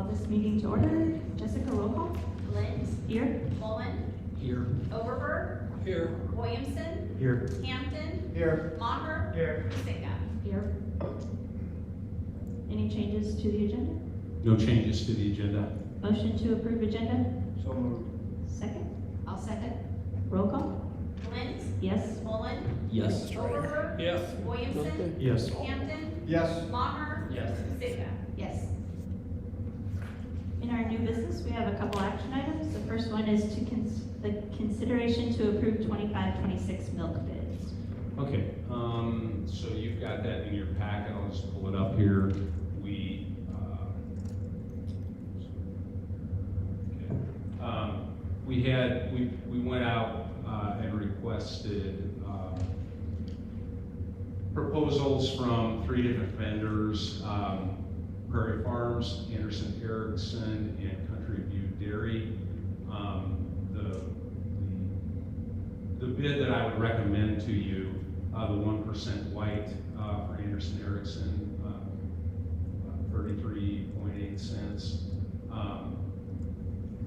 call this meeting to order. Jessica, roll call. Lind. Here. Mullen. Here. Overberg. Here. Williamson. Here. Hampton. Here. Maher. Here. Husinga. Here. Any changes to the agenda? No changes to the agenda. Motion to approve agenda? So moved. Second. I'll second. Roll call. Lind. Yes. Mullen. Yes. Overberg. Yes. Williamson. Yes. Hampton. Yes. Maher. Yes. Husinga. Yes. In our new business, we have a couple action items. The first one is to the consideration to approve 25-26 milk bids. Okay, so you've got that in your packet. I'll just pull it up here. We went out and requested proposals from 3 different vendors, Prairie Farms, Anderson Erickson, and Country View Dairy. The bid that I would recommend to you, the 1% white for Anderson Erickson, 33.8 cents.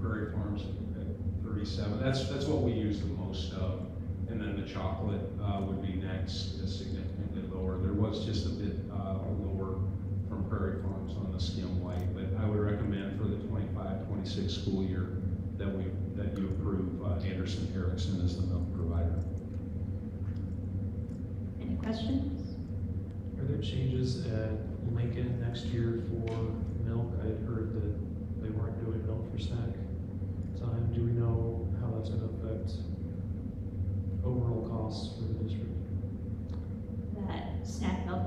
Prairie Farms at 37. That's what we use the most of. And then the chocolate would be next, significantly lower. There was just a bit lower from Prairie Farms on the skim white, but I would recommend for the 25-26 school year that you approve Anderson Erickson as the milk provider. Any questions? Are there changes at Lincoln next year for milk? I had heard that they weren't doing milk for snack time. Do we know how that's going to affect overall costs for the district? That snack milk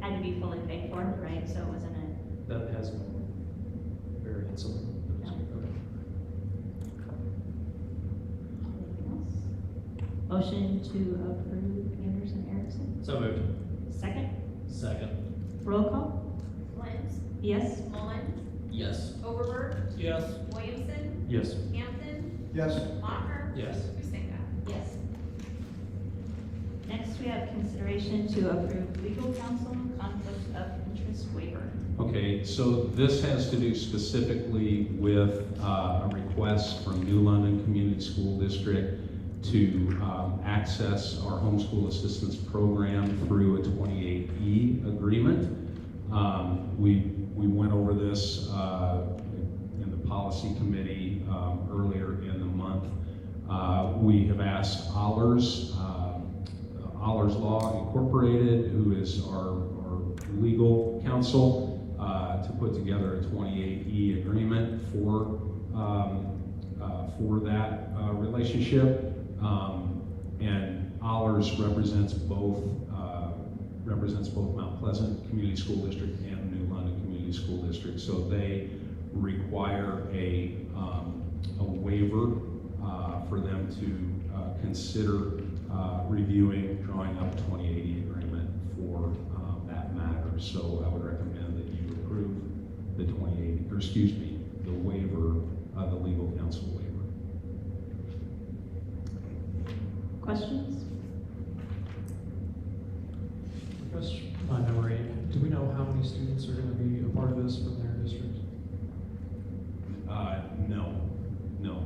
had to be fully paid for, right? So it wasn't a, That has no variance on the district. anything else? Motion to approve Anderson Erickson. So moved. Second. Second. Roll call. Lind. Yes. Mullen. Yes. Overberg. Yes. Williamson. Yes. Hampton. Yes. Maher. Yes. Husinga. Yes. Next, we have consideration to approve legal counsel conflict of interest waiver. Okay, so this has to do specifically with a request from New London Community School District to access our homeschool assistance program through a 28E agreement. We went over this in the policy committee earlier in the month. We have asked Allers Law Incorporated, who is our legal counsel, to put together a 28E agreement for that relationship. And Allers represents both Mount Pleasant Community School District and New London Community School District. So they require a waiver for them to consider reviewing, drawing up a 28E agreement for that matter. So I would recommend that you approve the the waiver, the legal counsel waiver. Questions? Refresh my memory. Do we know how many students are going to be a part of this from their district? No.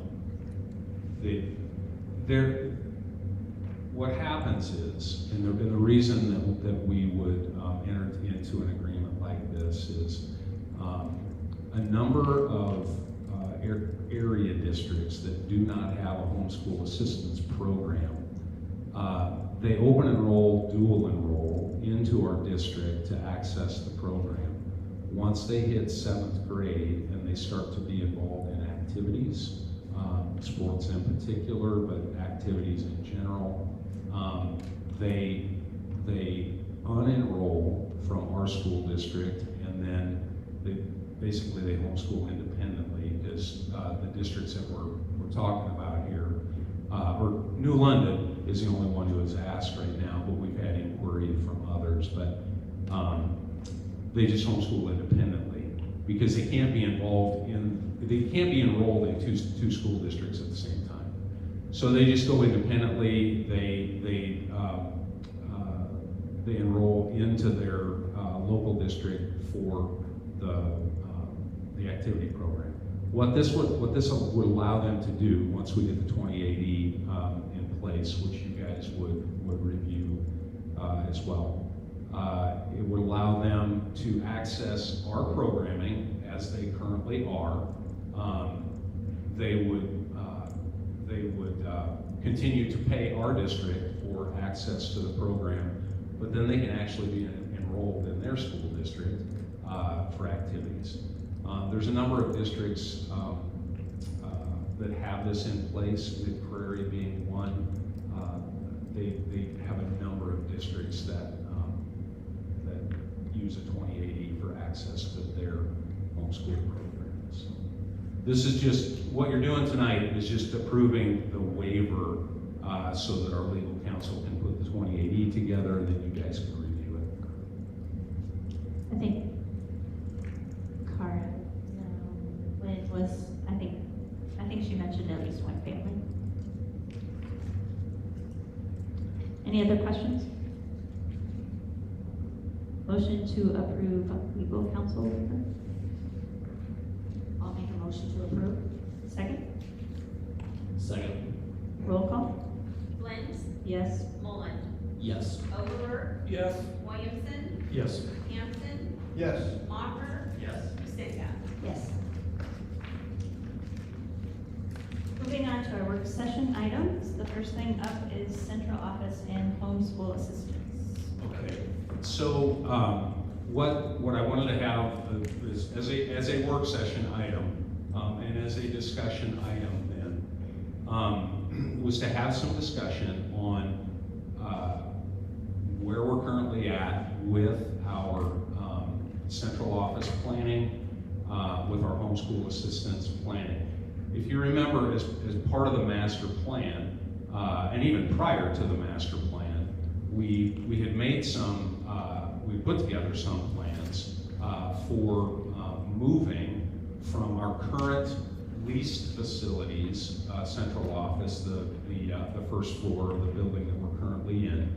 What happens is, and the reason that we would enter into an agreement like this is a number of area districts that do not have a homeschool assistance program, they open enroll, dual enroll into our district to access the program. Once they hit 7th grade and they start to be involved in activities, sports in particular, but activities in general, they unenroll from our school district, and then they homeschool independently, because the districts that we're talking about here, or New London is the only one who has asked right now, but we've had inquiry from others, but they just homeschool independently because they can't be enrolled in two school districts at the same time. So they just go independently. They enroll into their local district for the activity program. What this would allow them to do once we get the 2080 in place, which you guys would review as well, it would allow them to access our programming as they currently are. They would continue to pay our district for access to the program, but then they can actually be enrolled in their school district for activities. There's a number of districts that have this in place, Mid Prairie being one. They have a number of districts that use a 2080 for access to their homeschool programs. So this is just, what you're doing tonight is just approving the waiver so that our legal counsel can put the 2080 together and then you guys can review it. I think Cara, when it was, I think she mentioned at least one family. Any other questions? Motion to approve legal counsel waiver? I'll make a motion to approve. Second? Second. Roll call? Blends, Yes. Mullen, Yes. Overberg, Yes. Williamson, Yes. Hampton, Yes. Mocker, Yes. Sitka. Yes. Moving on to our work session items. The first thing up is central office and homeschool assistance. Okay, so what I wanted to have is as a work session item and as a discussion item then was to have some discussion on where we're currently at with our central office planning, with our homeschool assistance planning. If you remember, as part of the master plan, and even prior to the master plan, we had made some, we put together some plans for moving from our current leased facilities, central office, the first floor of the building that we're currently in,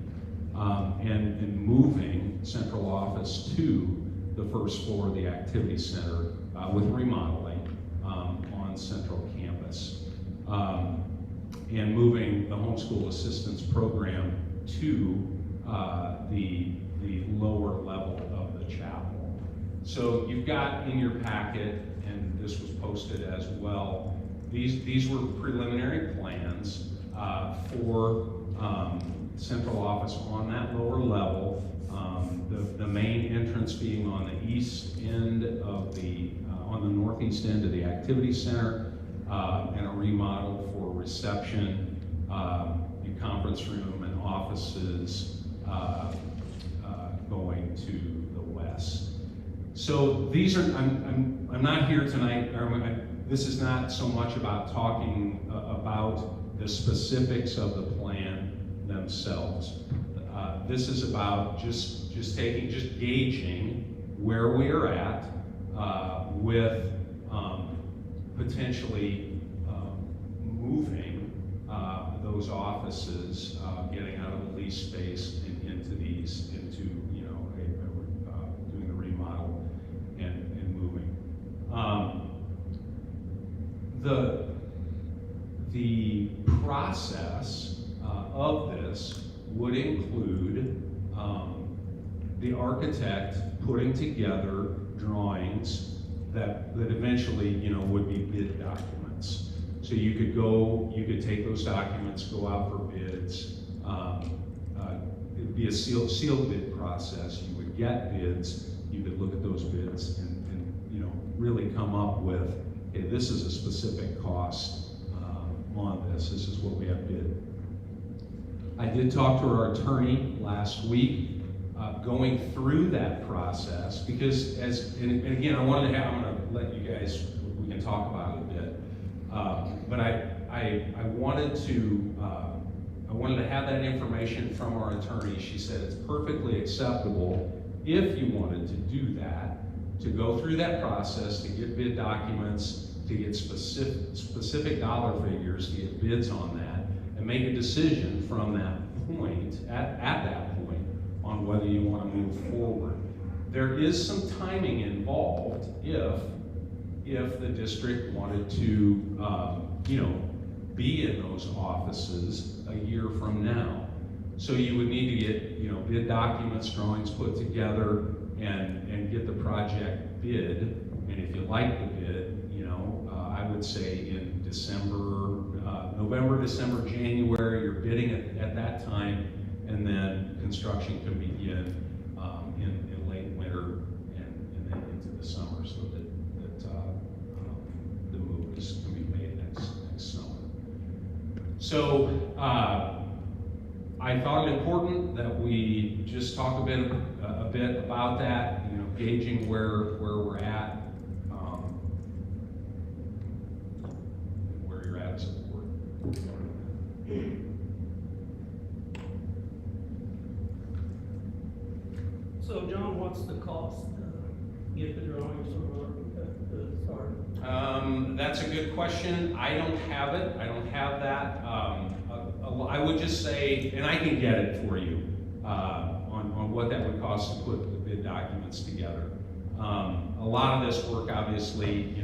and moving central office to the first floor of the activity center with remodeling on central campus, and moving the homeschool assistance program to the lower level of the chapel. So you've got in your packet, and this was posted as well, these were preliminary plans for central office on that lower level, the main entrance being on the east end of on the northeast end of the activity center, and a remodel for reception, and conference room and offices going to the west. So these are, I'm not here tonight, this is not so much about talking about the specifics of the plan themselves. This is about just gauging where we are at with potentially moving those offices, getting out of the lease space and into doing the remodel and moving. The process of this would include the architect putting together drawings that eventually, would be bid documents. So you could take those documents, go out for bids. It would be a sealed bid process. You would get bids. You could look at those bids and really come up with, hey, this is a specific cost on this. This is what we have bid. I did talk to our attorney last week, going through that process, because and again, I'm going to let you guys, we can talk about it a bit, but I wanted to have that information from our attorney. She said it's perfectly acceptable if you wanted to do that, to go through that process, to get bid documents, to get specific dollar figures, to get bids on that, and make a decision from that point, at that point, on whether you want to move forward. There is some timing involved if the district wanted to, be in those offices a year from now. So you would need to get, bid documents, drawings put together, and get the project bid. And if you like the bid, I would say in December, November, December, January, you're bidding at that time, and then construction can begin in late winter and then into the summer, so that the move can be made next summer. So I thought it important that we just talk a bit about that, gauging where we're at, and where you're at as a board. So John, what's the cost to get the drawings from our architect to start? That's a good question. I don't have it. I don't have that. I would just say, and I can get it for you, on what that would cost to put the bid documents together. A lot of this work, obviously,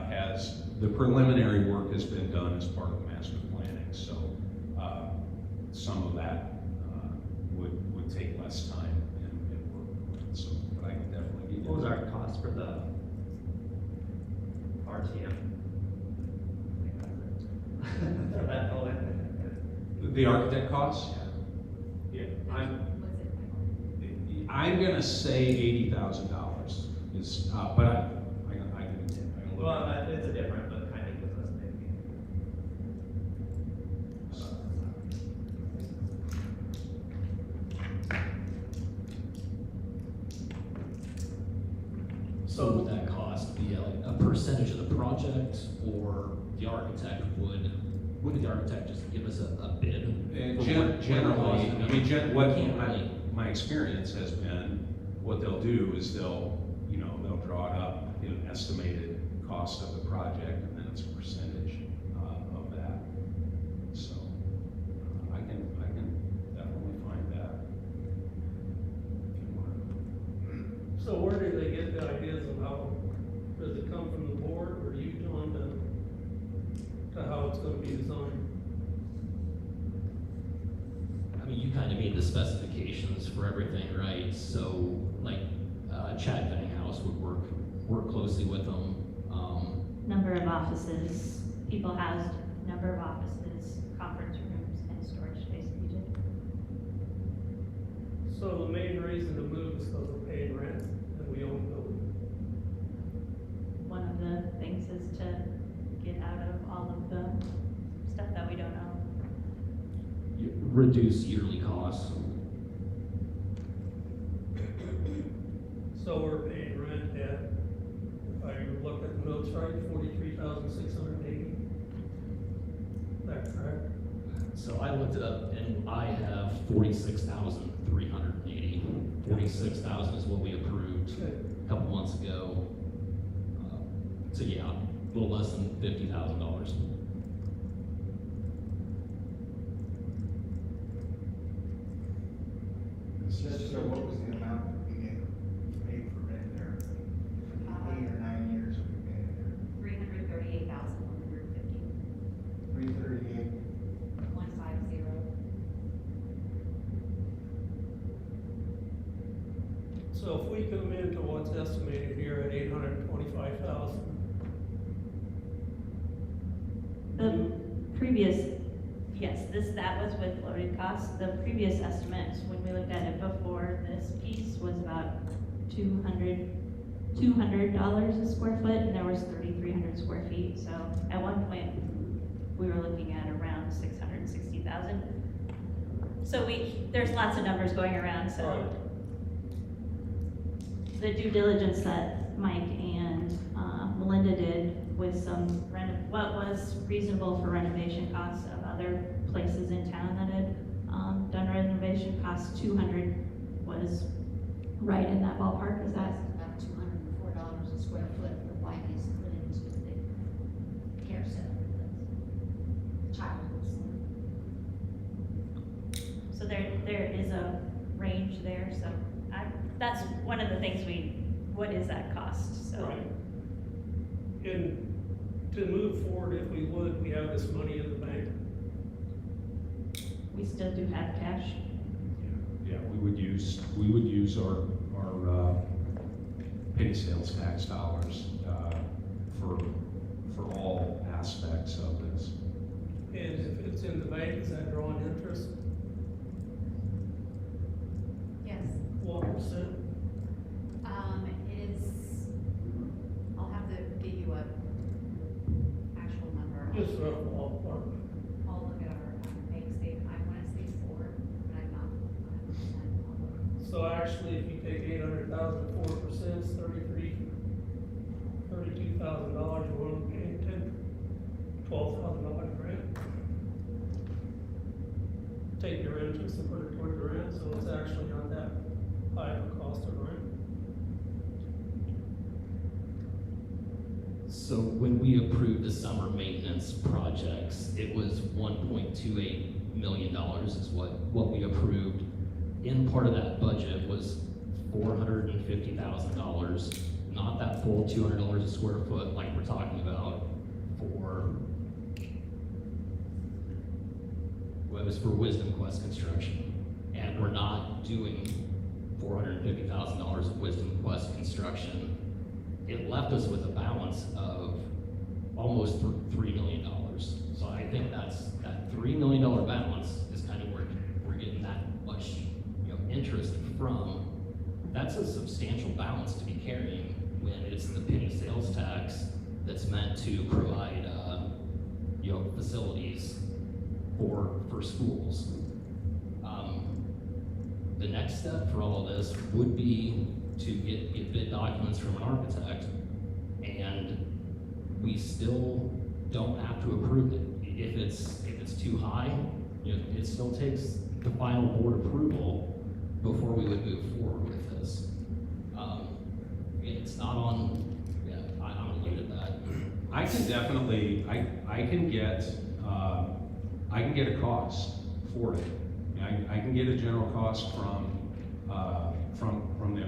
has, the preliminary work has been done as part of master planning, so some of that would take less time and work. So, but I can definitely get you. What was our cost for the RTM? For that building? The architect costs? Yeah. I'm gonna say $80,000 is, but I can look. Well, it's a different, but kind of gives us maybe. So would that cost be a percentage of the project, or the architect would the architect just give us a bid? Generally, what Can't really- my experience has been, what they'll do is they'll draw it up, an estimated cost of the project, and then it's a percentage of that. So I can definitely find that. So where do they get the ideas of how, does it come from the board or you, John, to how it's gonna be designed? I mean, you kind of made the specifications for everything, right? So, like, Chad Benninghouse would work closely with them. Number of offices, people housed, number of offices, conference rooms, and storage space needed. So the main reason to move is because we're paying rent and we own the building. One of the things is to get out of all of the stuff that we don't own. Reduce yearly costs. So we're paying rent at, if I look at the notes right, $43,680. Is that correct? So I looked it up, and I have 46,380. 46,000 is what we approved Okay. a couple months ago. So yeah, a little less than $50,000. So what was the amount that we paid for rent there? 8 or 9 years have we paid there? 338,150. 338. 150. So if we come into what's estimated here at 825,000, The previous, yes, that was with loaded costs. The previous estimates, when we looked at it before this piece, was about $200 a square foot, and there was 3,300 square feet. So at one point, we were looking at around 660,000. So there's lots of numbers going around, so. Right. The due diligence that Mike and Melinda did with some what was reasonable for renovation costs of other places in town that had done renovation costs, 200 was right in that ballpark. Is that? About $204 a square foot for the white is put into the care center, the childhood center. So there is a range there. So that's one of the things what is that cost, so. Right. And to move forward, if we would, we have this money in the bank. We still do have cash. Yeah, we would use our penny sales tax dollars, for all aspects of this. And if it's in the bank, is that drawing interest? Yes, What percent? it is, I'll have to get you a actual number. Just rough ballpark. I'll look at our bank statement, I wanna say 4, but I'm not 100%. So actually, if you take 800,000, 4%, it's $32,000, you're only paying $12,000 grant. Take your interest and put it toward the rent, so it's actually not that high of a cost of rent. So when we approved the summer maintenance projects, it was $1.28 million is what we approved. In part of that budget was $450,000, not that full $200 a square foot like we're talking about it was for Wisdom Quest construction. And we're not doing $450,000 of Wisdom Quest construction. It left us with a balance of almost $3 million. So I think that $3 million balance is kind of where we're getting that much, interest from. That's a substantial balance to be carrying when it's the penny sales tax that's meant to provide, facilities for schools. The next step for all of this would be to get bid documents from an architect, and we still don't have to approve it. If it's too high, it still takes the final board approval before we would move forward with this. It's not on, I'm gonna leave it at that. I can definitely, I can get a cost for it. I can get a general cost from the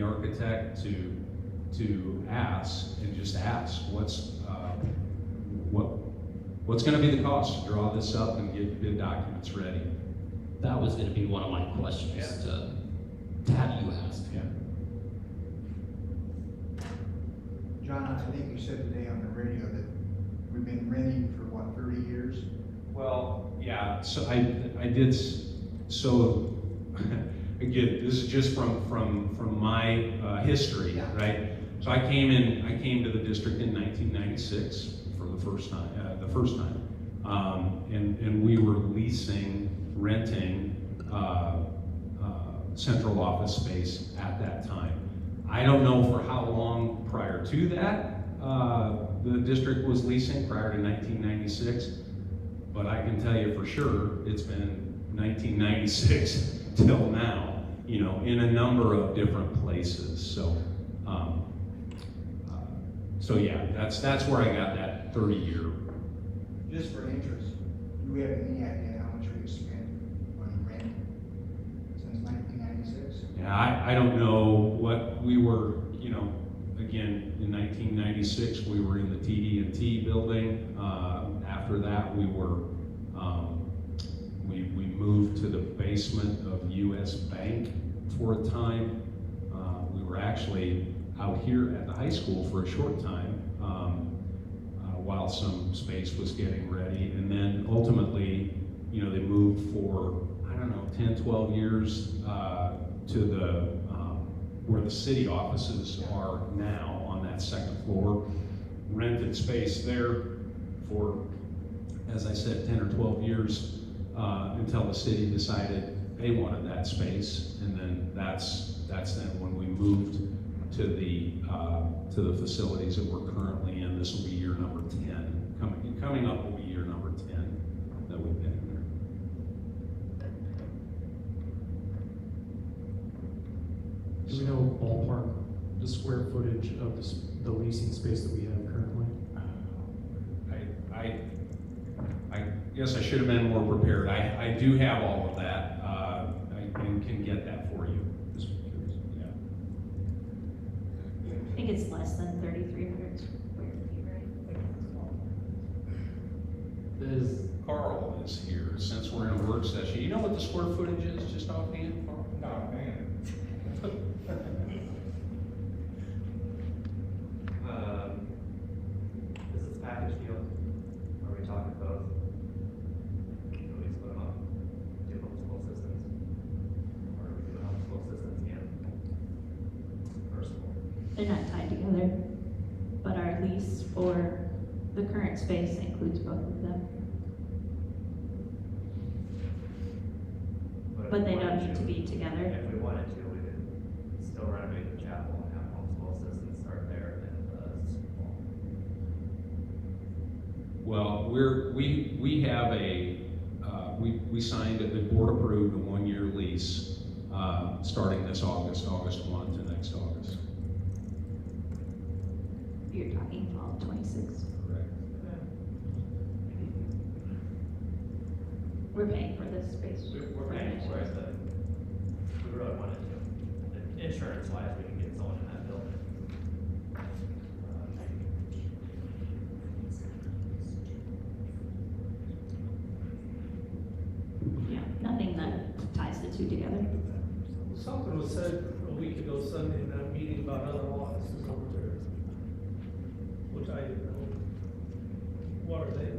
architect to ask, and just ask what's going to be the cost to draw this up and get bid documents ready. That was gonna be one of my questions to have you ask. Yeah. John, I think you said today on the radio that we've been renting for what, 30 years? Well, yeah, so I did, so again, this is just from my history, Yeah. right? So I came to the district in 1996 for the first time, and we were renting central office space at that time. I don't know for how long prior to that the district was leasing, prior to 1996, but I can tell you for sure it's been 1996 till now, in a number of different places. So yeah, that's where I got that 30-year. Just for interest, do we have any idea how much we've spent on rent since 1996? Yeah, I don't know what we were, again, in 1996, we were in the TD&T building. After that, we moved to the basement of US Bank for a time. We were actually out here at the high school for a short time while some space was getting ready. And then ultimately, they moved for, 10, 12 years to where the city offices are now on that second floor. Rented space there for, as I said, 10 or 12 years until the city decided they wanted that space. And then that's then when we moved to the facilities that we're currently in. This will be year number 10. Coming up will be year number 10 that we've been in there. Do we know ballpark the square footage of the leasing space that we have currently? I guess I should have been more prepared. I do have all of that. I can get that for you. it's less than 3,300 square feet, right? Is, Carl is here, since we're in a work session. You know what the square footage is, just offhand, Carl? No, man. Is this package deal? Are we talking both? Do we split them up? Do homeschool systems? Or are we doing homeschool systems and first school? They're not tied together, but our lease for the current space includes both of them. if But we they don't wanted need to be together. If we wanted to, we could still renovate the chapel and have homeschool systems start there and school. Well, we have we signed, the board approved a 1-year lease, starting this August 1 to next August. You're talking fall 26. Correct. We're paying for this space. We're paying for it, but we really wanted to. Insurance wise, we can get someone in that building. Yeah, nothing that ties the two together. Something was said a week ago Sunday in that meeting about other offices over there, which I didn't know. What are they?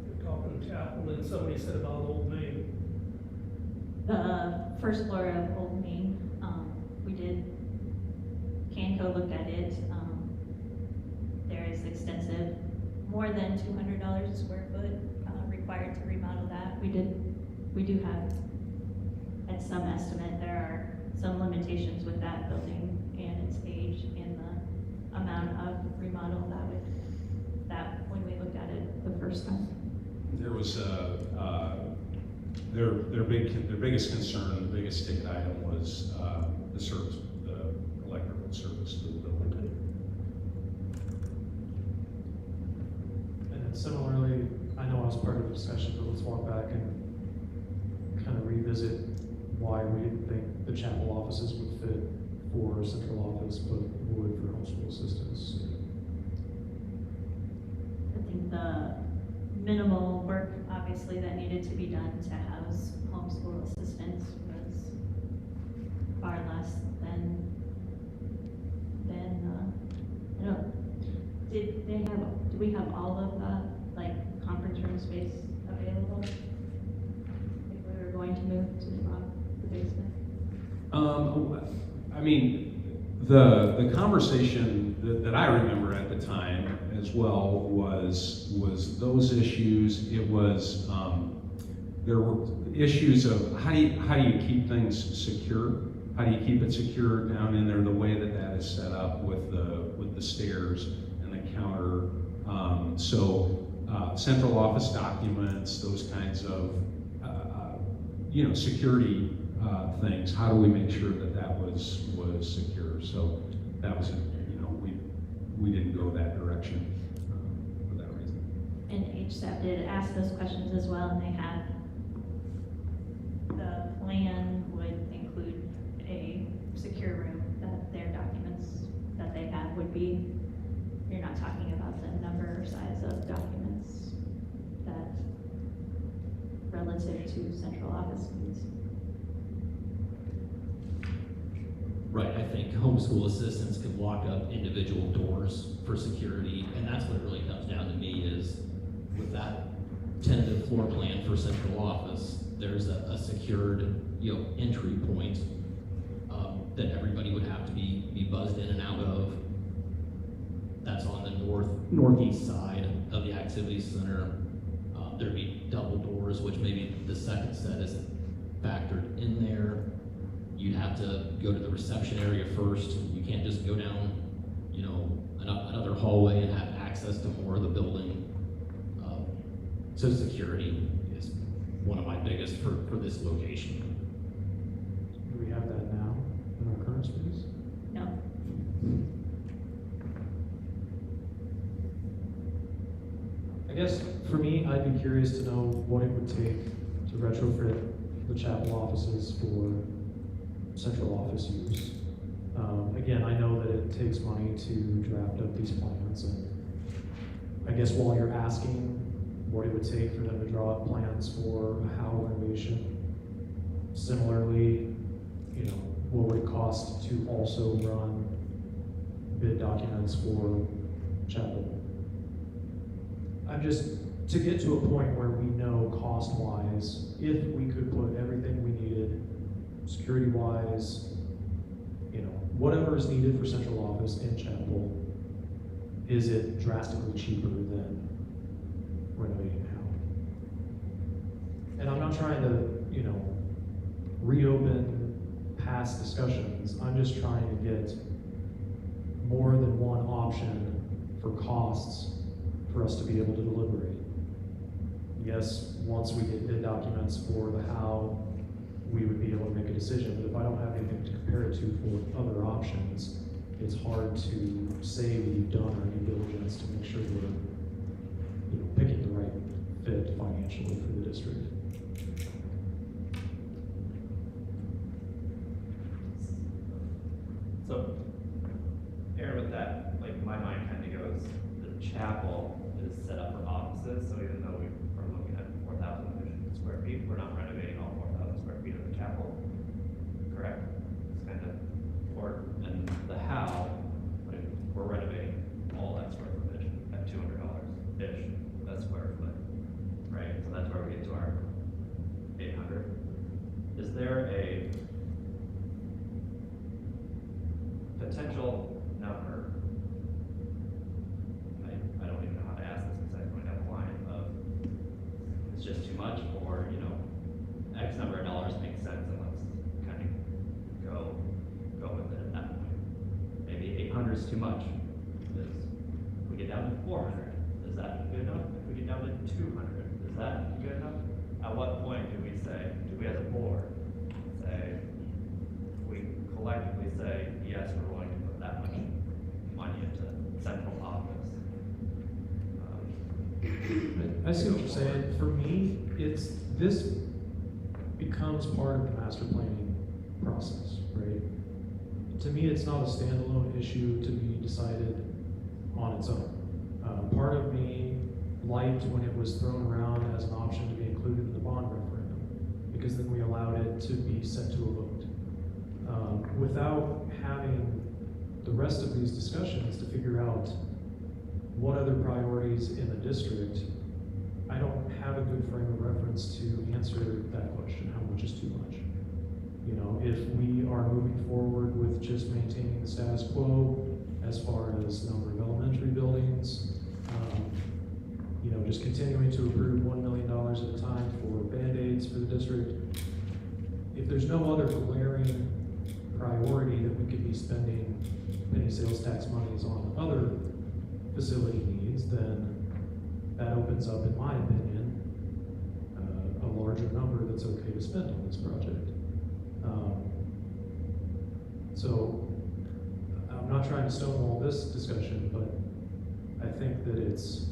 They're talking chapel, and somebody said about Old Main. The first floor of Old Main, we did, Canco looked at it, there is extensive, more than $200 a square foot, required to remodel that. We do have, at some estimate, there are some limitations with that building and its age and the amount of remodel when we looked at it the first time. There was their biggest concern, the biggest ticket item was the service, the electrical service to the building. And then similarly, I know I was part of the discussion, but let's walk back and kind of revisit why we didn't think the chapel offices would fit for central office, but would for homeschool assistants. I think the minimal work, obviously, that needed to be done to house homeschool assistants was far less than, I don't, do we have all of the, conference room space available? If we were going to move to the basement? I mean, the conversation that I remember at the time as well was those issues. It was, there were issues of how do you keep things secure? How do you keep it secure down in there the way that is set up with the stairs and the counter? Central office documents, those kinds of security things. How do we make sure that was secure? So that was we didn't go that direction for that reason. And HSAP did ask those questions as well, and they had, the plan would include a secure room that their documents that they have would be, you're not talking about the number or size of documents that relative to central office needs. right, I think homeschool assistants could lock up individual doors for security, and that's what it really comes down to me is, with that tentative floor plan for central office, there's a secured, entry point that everybody would have to be buzzed in and out of. That's on the northeast side of the activity center. There'd be double doors, which maybe the second set isn't factored in there. You'd have to go to the reception area first. You can't just go down, another hallway and have access to more of the building. So security is one of my biggest for this location. Do we have that now in our current space? No, I guess for me, I'd be curious to know what it would take to retrofit the chapel offices for central office use. Again, I know that it takes money to draft up these plans, and I guess while you're asking what it would take for them to draw up plans for a Howe renovation, similarly, you know, what would it cost to also run bid documents for chapel? I'm just, to get to a point where we know cost-wise, if we could put everything we needed, security-wise, you know, whatever is needed for central office in chapel, is it drastically cheaper than renovating Howe? And I'm not trying to, you know, reopen past discussions. I'm just trying to get more than one option for costs for us to be able to deliberate. Yes, once we get bid documents for the how, we would be able to make a decision, but if I don't have anything to compare it to for other options, it's hard to say we've done our due diligence to make sure we're, you know, picking the right fit financially for the district. So, Aaron, with that, like, my mind kind of goes, the chapel is set up for offices, so even though we are looking at 4,000 square feet, we're not renovating all 4,000 square feet of the chapel, correct? It's kind of, or, and the how, like, we're renovating all that square footage at $200-ish, that square foot, right? So that's where we get to our 800. Is there a potential number, I don't even know how to ask this because I'm going down the line of, it's just too much, or, you know, X number of dollars makes sense and let's kind of go with it at that point. Maybe 800 is too much. If we get down to 400, is that good enough? If we get down to 200, is that good enough? At what point do we say, do we as a board say, we collectively say, yes, we're willing to put that much money into central office? I see what you're saying. For me, this becomes part of the master planning process, right? To me, it's not a standalone issue to be decided on its own. Part of me liked when it was thrown around as an option to be included in the bond referendum, because then we allowed it to be sent to a vote. Without having the rest of these discussions to figure out what other priorities in the district, I don't have a good frame of reference to answer that question, how much is too much? You know, if we are moving forward with just maintaining the status quo as far as number of elementary buildings, you know, just continuing to approve $1 million at a time for Band-Aids for the district, if there's no other glaring priority that we could be spending penny sales tax monies on other facility needs, then that opens up, in my opinion, a larger number that's okay to spend on this project. So I'm not trying to stonewall this discussion, but I think that it's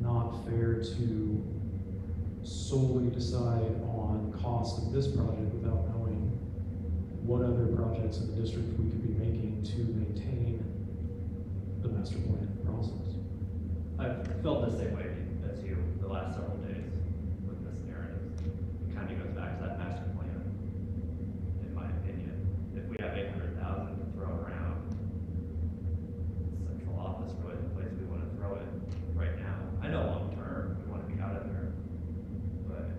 not fair to solely decide on cost of this project without knowing what other projects in the district we could be making to maintain the master plan process. I've felt the same way as you the last several days with this narrative. It kind of goes back to that master plan, in my opinion. If we have 800,000 to throw around, central office really the place we want to throw it right now. I know long term we want to be out of there, but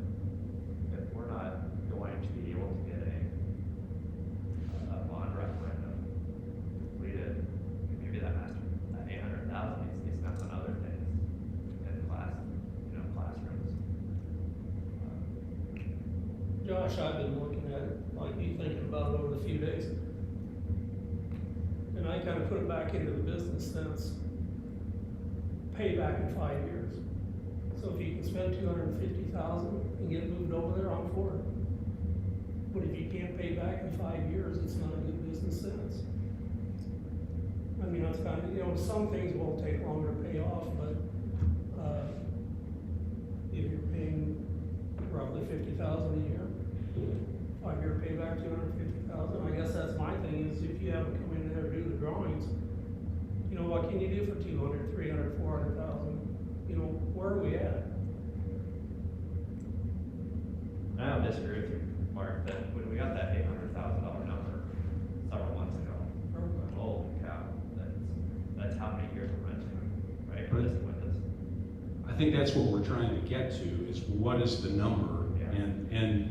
if we're not going to be able to get a bond referendum completed, maybe that 800,000 needs to be spent on other things in classrooms. Josh, I've been looking at it, like you thinking about it over the few days. And I kind of put it back into the business sense. Payback in 5 years. So if you can spend $250,000 and get moved over there, I'm for it. But if you can't pay back in 5 years, it's not a good business sense. I mean, that's kind of, you know, some things will take longer to pay off, but, if you're paying roughly $50,000 a year, 5-year payback, $250,000, I guess that's my thing, is if you have them come in there and do the drawings, you know, what can you do for 200, 300, 400,000? You know, where are we at? I don't disagree with you, Mark, that when we got that $800,000 number several months ago, holy cow, that's how many years we're renting, right, for this and with this. I think that's what we're trying to get to, is what is the number? Yeah. And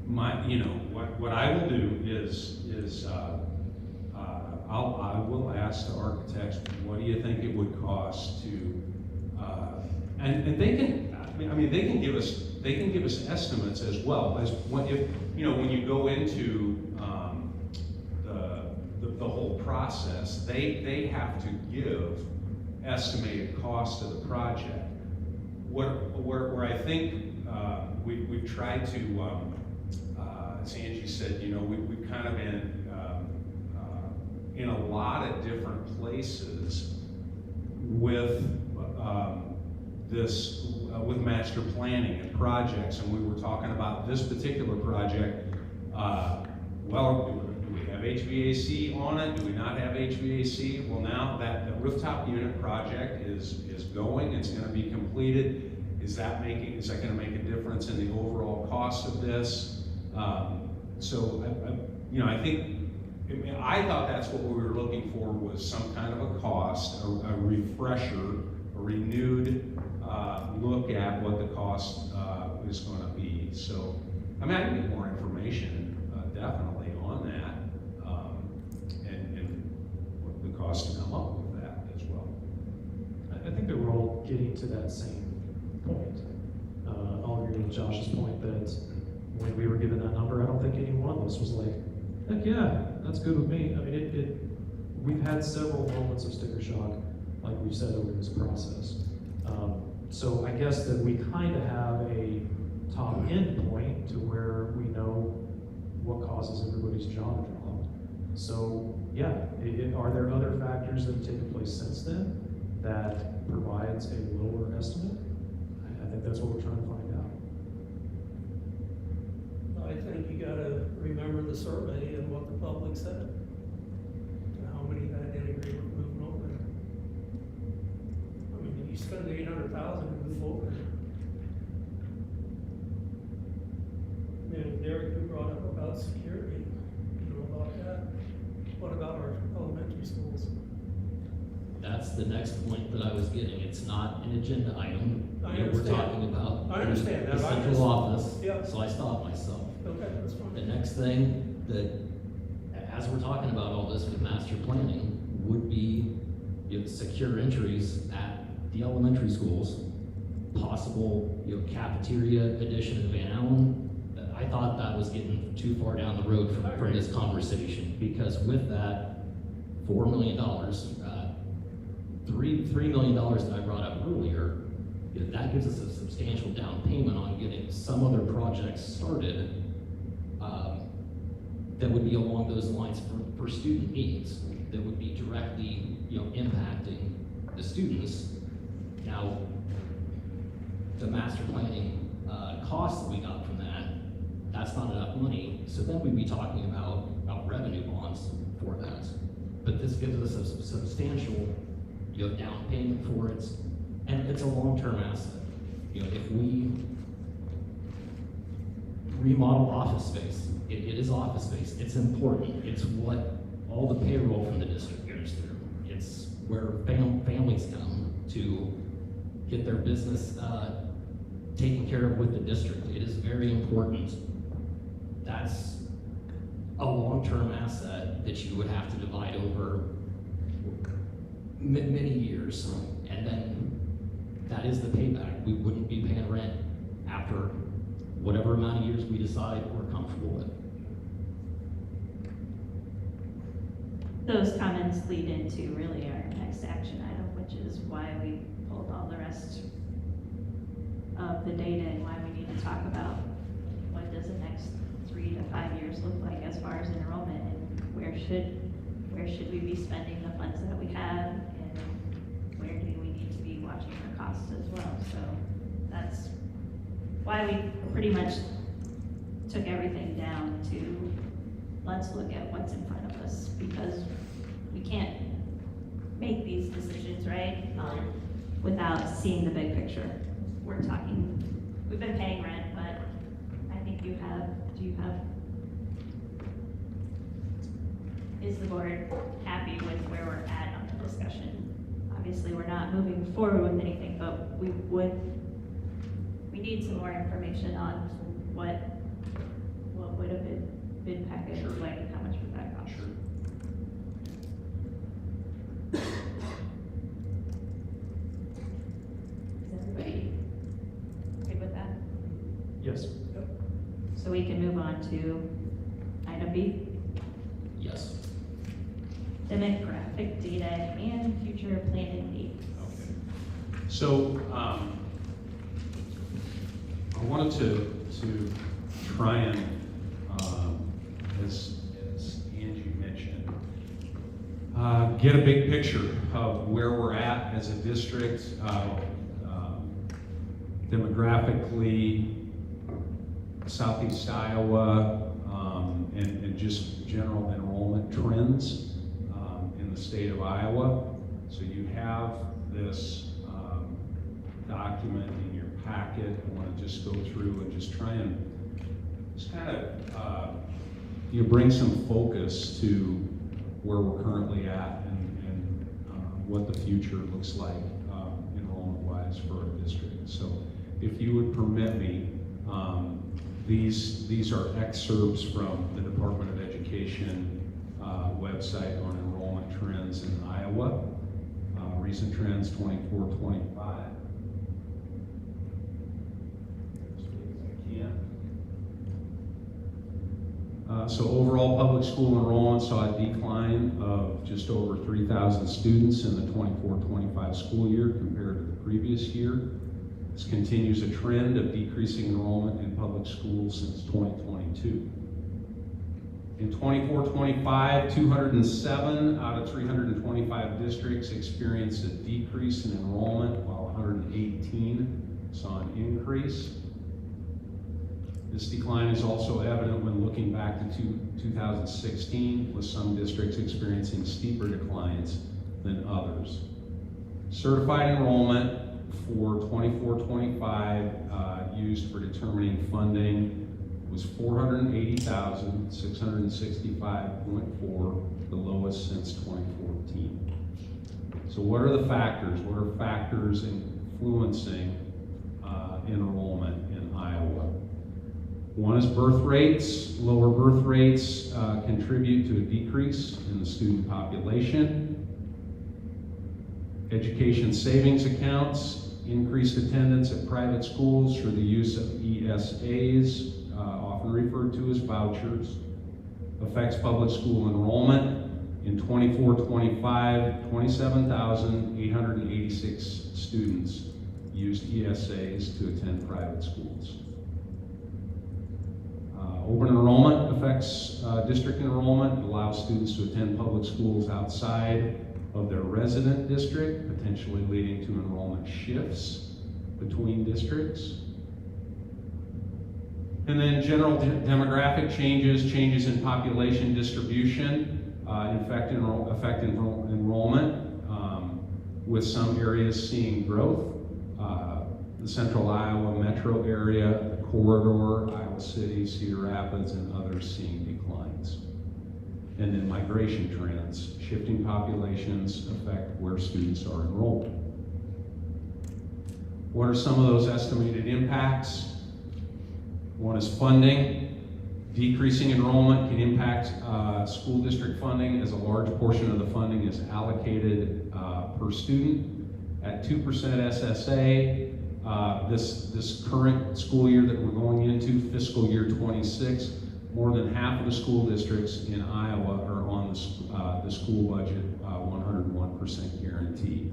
my, you know, what I will do is I will ask the architects, what do you think it would cost to, and they can, I mean, they can give us estimates as well, as what if, you know, when you go into, the whole process, they have to give estimated cost of the project. Where I think we've tried to, as Angie said, you know, we've kind of been in a lot of different places with with master planning and projects, and we were talking about this particular project. Well, do we have HVAC on it? Do we not have HVAC? Well, now that the rooftop unit project is going, it's going to be completed. Is that going to make a difference in the overall cost of this? So, you know, I thought that's what we were looking for, was some kind of a cost, a refresher, a renewed look at what the cost is going to be. So, I mean, I can get more information definitely on that, and what the cost to come up with that as well. I think that we're all getting to that same point. I'll agree with Josh's point that when we were given that number, I don't think any one of us was like, heck yeah, that's good with me. I mean, we've had several moments of sticker shock, like we've said, over this process. So I guess that we kind of have a top end point to where we know what causes everybody's jaw to drop. So yeah, are there other factors that have taken place since then that provides a lower estimate? I think that's what we're trying to find out. I think you gotta remember the survey and what the public said, and how many that didn't agree with moving over there. I mean, you spend $800,000 to move over there. And Derek, you brought up about security, you know about that. What about our elementary schools? That's the next point that I was getting. It's not an agenda item. I We're understand. talking about I understand the that. I central just- office, Yeah. so I stopped myself. Okay, that's fine. The next thing that, as we're talking about all this with master planning, would be, you know, secure entries at the elementary schools, possible, you know, cafeteria addition in Van Allen. I thought that was getting too far down the road from this conversation, because with that $4 million, $3 million that I brought up earlier, you know, that gives us a substantial down payment on getting some other projects started that would be along those lines for student needs, that would be directly, you know, impacting the students. Now, the master planning cost that we got from that's not enough money, so then we'd be talking about revenue bonds for that. But this gives us a substantial, you know, down payment for it, and it's a long-term asset. You know, if we remodel office space, it is office space, it's important, it's what all the payroll from the district goes through. It's where families come to get their business taken care of with the district. It is very important. That's a long-term asset that you would have to divide over many years, and then that is the payback. We wouldn't be paying rent after whatever amount of years we decide we're comfortable with. Those comments lead into really our next action item, which is why we pulled all the rest of the data and why we need to talk about what does the next 3 to 5 years look like as far as enrollment, and where should we be spending the funds that we have, and where do we need to be watching our costs as well. So that's why we pretty much took everything down to let's look at what's in front of us, because we can't make these decisions, right? Without seeing the big picture. We're talking, we've been paying rent, but I think do you have, is the board happy with where we're at on the discussion? Obviously, we're not moving forward with anything, but we need some more information on what would have been packaged, Sure. like how much would that cost? Sure. Is everybody okay with that? Yes. So we can move on to item B, Yes. demographic data and future planning needs. Okay. So, I wanted to try and, as Angie mentioned, get a big picture of where we're at as a district, demographically, Southeast Iowa, and just general enrollment trends in the state of Iowa. So you have this document in your packet. I want to just go through and just try and just kind of bring some focus to where we're currently at and what the future looks like enrollment-wise for our district. So if you would permit me, these are excerpts from the Department of Education website on enrollment trends in Iowa, recent trends 24-25. So overall public school enrollment saw a decline of just over 3,000 students in the 24-25 school year compared to the previous year. This continues a trend of decreasing enrollment in public schools since 2022. In 24-25, 207 out of 325 districts experienced a decrease in enrollment, while 118 saw an increase. This decline is also evident when looking back to 2016, with some districts experiencing steeper declines than others. Certified enrollment for 24-25 used for determining funding was 480,665.4, the lowest since 2014. So what are the factors? What are factors influencing enrollment in Iowa? One is birth rates. Lower birth rates contribute to a decrease in the student population. Education savings accounts, increased attendance at private schools through the use of ESAs, often referred to as vouchers, affects public school enrollment. In 24-25, 27,886 students used ESAs to attend private schools. Open enrollment affects district enrollment. It allows students to attend public schools outside of their resident district, potentially leading to enrollment shifts between districts. And then general demographic changes in population distribution affect enrollment, with some areas seeing growth. The central Iowa metro area, the corridor, Iowa City, Cedar Rapids, and others seeing declines. And then migration trends, shifting populations affect where students are enrolled. What are some of those estimated impacts? One is funding. Decreasing enrollment can impact school district funding, as a large portion of the funding is allocated per student. At 2% SSA, this current school year that we're going into, fiscal year 26, more than half of the school districts in Iowa are on the school budget 101% guarantee.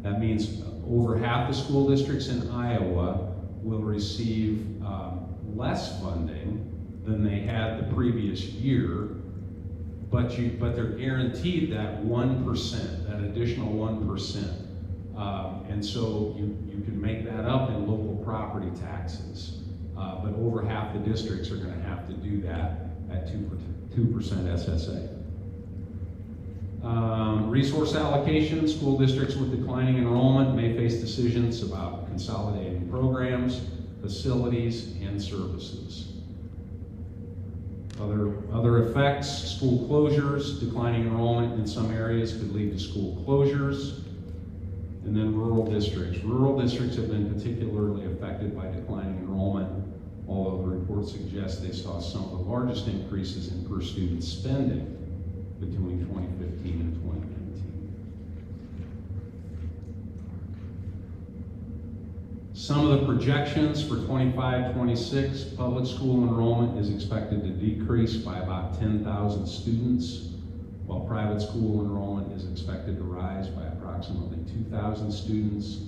That means over half the school districts in Iowa will receive less funding than they had the previous year, but they're guaranteed that 1%, that additional 1%. And so you can make that up in local property taxes. But over half the districts are going to have to do that at 2% SSA. Resource allocation, school districts with declining enrollment may face decisions about consolidating programs, facilities, and services. Other effects, school closures, declining enrollment in some areas could lead to school closures. And then rural districts. Rural districts have been particularly affected by declining enrollment, although the report suggests they saw some of the largest increases in per student spending between 2015 and 2019. Some of the projections for 25-26, public school enrollment is expected to decrease by about 10,000 students, while private school enrollment is expected to rise by approximately 2,000 students.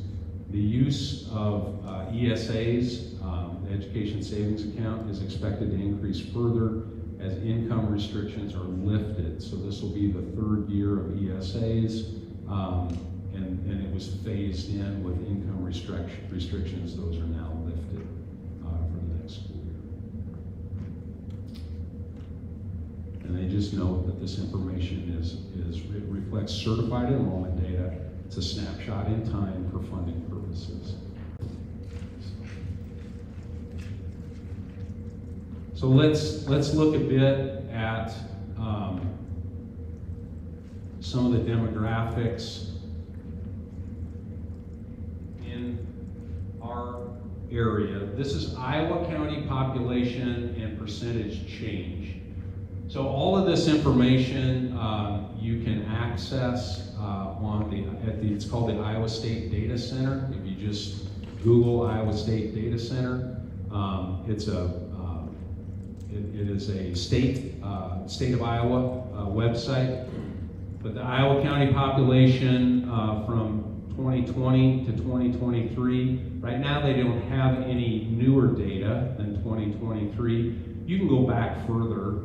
The use of ESAs, the Education Savings Account, is expected to increase further as income restrictions are lifted. So this will be the third year of ESAs, and it was phased in with income restrictions. Those are now lifted for the next school year. And they just note that this information it reflects certified enrollment data. It's a snapshot in time for funding purposes. So let's look a bit at some of the demographics in our area. This is Iowa County population and percentage change. So all of this information you can access it's called the Iowa State Data Center. If you just Google Iowa State Data Center, it is a state of Iowa website. But the Iowa County population from 2020 to 2023, right now they don't have any newer data than 2023. You can go back further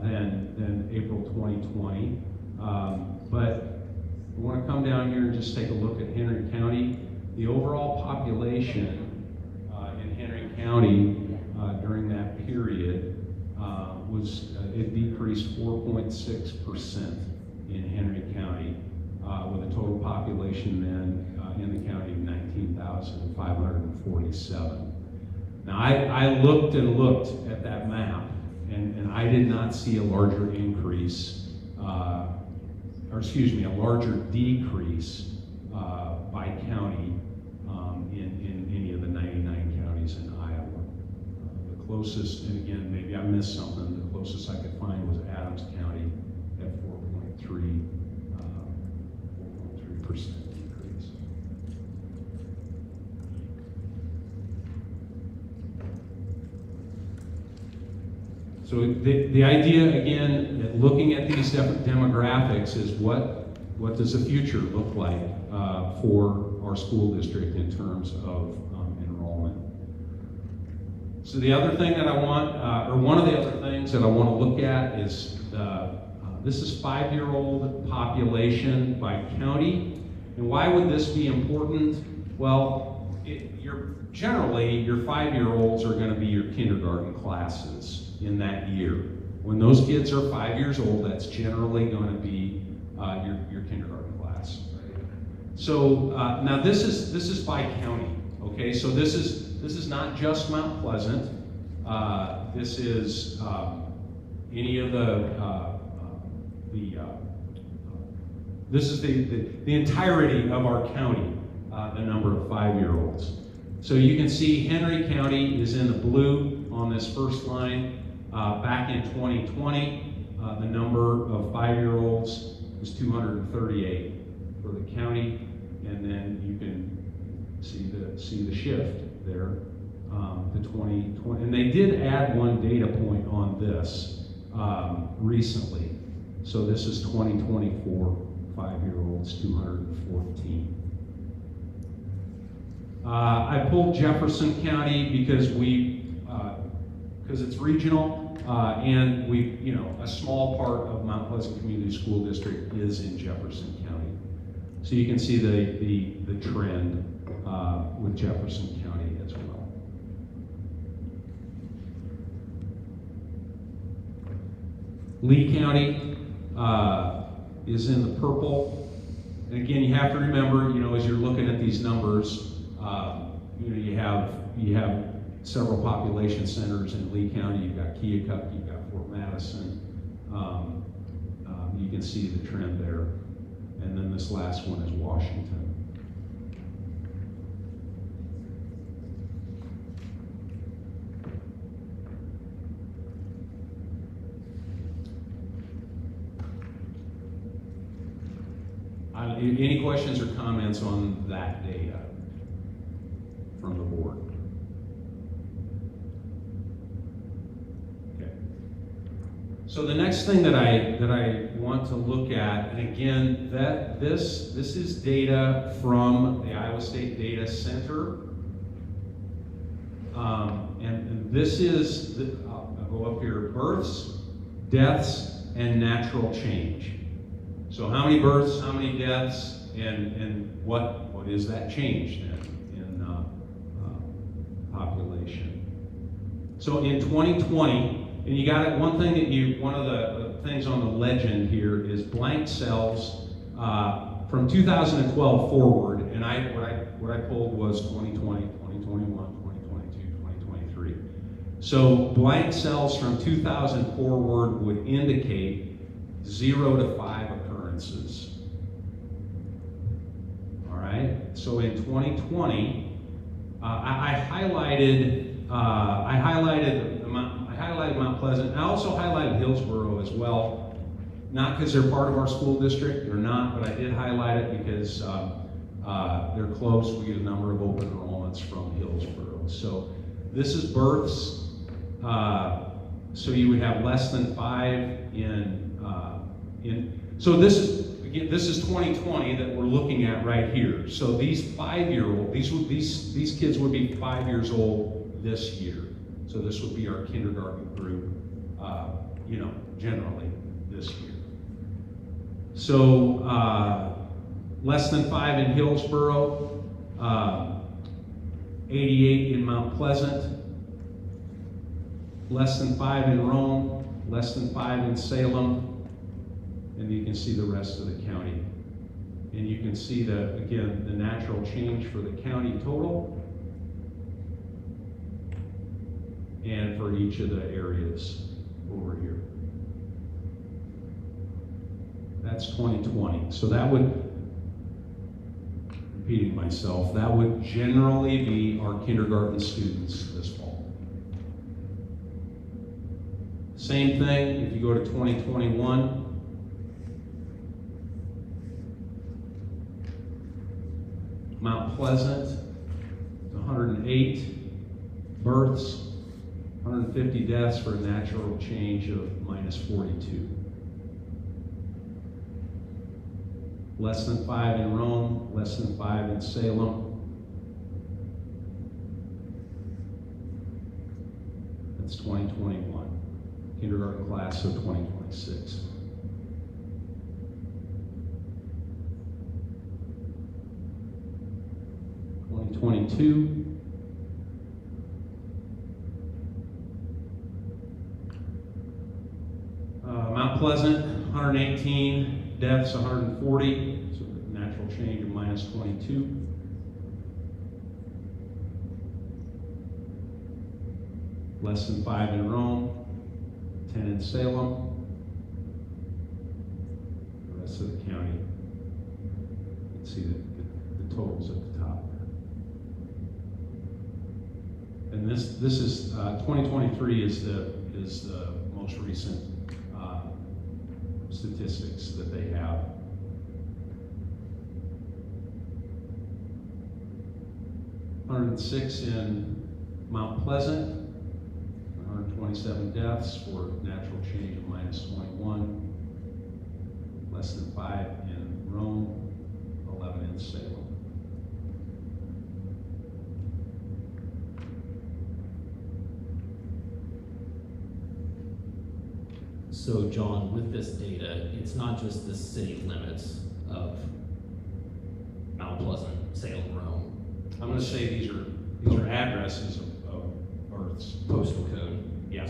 than April 2020. But I want to come down here and just take a look at Henry County. The overall population in Henry County during that period it decreased 4.6% in Henry County, with a total population then in the county of 19,547. Now I looked and looked at that map, and I did not see a larger increase, a larger decrease by county in any of the 99 counties in Iowa. The closest, and again, maybe I missed something, the closest I could find was Adams County at 4.3% decrease. So the idea, again, looking at these demographics is what does the future look like for our school district in terms of enrollment. So the other thing that I want, or one of the other things that I want to look at is this is 5-year-old population by county. And why would this be important? Well, generally your 5-year-olds are going to be your kindergarten classes in that year. When those kids are 5 years old, that's generally going to be your kindergarten class. Right? So now this is by county. Okay, so this is not just Mount Pleasant. This is any of this is the entirety of our county, the number of 5-year-olds. So you can see Henry County is in the blue on this first line. Back in 2020, the number of 5-year-olds was 238 for the county, and then you can see the shift there to 2020. And they did add one data point on this recently. So this is 2024, 5-year-olds, 214. I pulled Jefferson County because it's regional, and a small part of Mount Pleasant Community School District is in Jefferson County. So you can see the trend with Jefferson County as well. Lee County is in the purple. And again, you have to remember, you know, as you're looking at these numbers, you know, you have several population centers in Lee County. You've got Keokuk, you've got Fort Madison. You can see the trend there. And then this last one is Washington. Any questions or comments on that data from the board? Okay. So the next thing that I want to look at, and again, this is data from the Iowa State Data Center, and this is I'll go up here: births, deaths, and natural change. So how many births, how many deaths, and what is that change then in population? So in 2020, and you got it. One thing that one of the things on the legend here is blank cells from 2012 forward, and what I pulled was 2020, 2021, 2022, 2023. So blank cells from 2000 forward would indicate 0 to 5 occurrences. All right. So in 2020, I highlighted Mount Pleasant. I also highlighted Hillsborough as well, not because they're part of our school district, they're not, but I did highlight it because they're close. We get a number of open enrollments from Hillsborough. So this is births. So you would have less than 5 so this is 2020 that we're looking at right here. So these 5-year-old, these kids would be 5 years old this year. So this would be our kindergarten group, you know, generally this year. So less than 5 in Hillsborough, 88 in Mount Pleasant, less than 5 in Rome, less than 5 in Salem, and you can see the rest of the county. And you can see again, the natural change for the county total and for each of the areas over here. That's 2020. So that would, repeating myself, that would generally be our kindergarten students this fall. Same thing if you go to 2021. Mount Pleasant, 108 births, 150 deaths for a natural change of -42. Less than 5 in Rome, less than 5 in Salem. That's 2021. Kindergarten class of 2026. 2022. Mount Pleasant, 118 deaths, 140, so a natural change of -22. Less than 5 in Rome, 10 in Salem. The rest of the county, you can see the totals at the top. And this is 2023 is the most recent statistics that they have. (106) in Mount Pleasant, 127 deaths for natural change of -21, less than 5 in Rome, 11 in Salem. So John, with this data, it's not just the city limits of Mount Pleasant, Salem, Rome. I'm going to say these are addresses of births. Postal code. Yeah.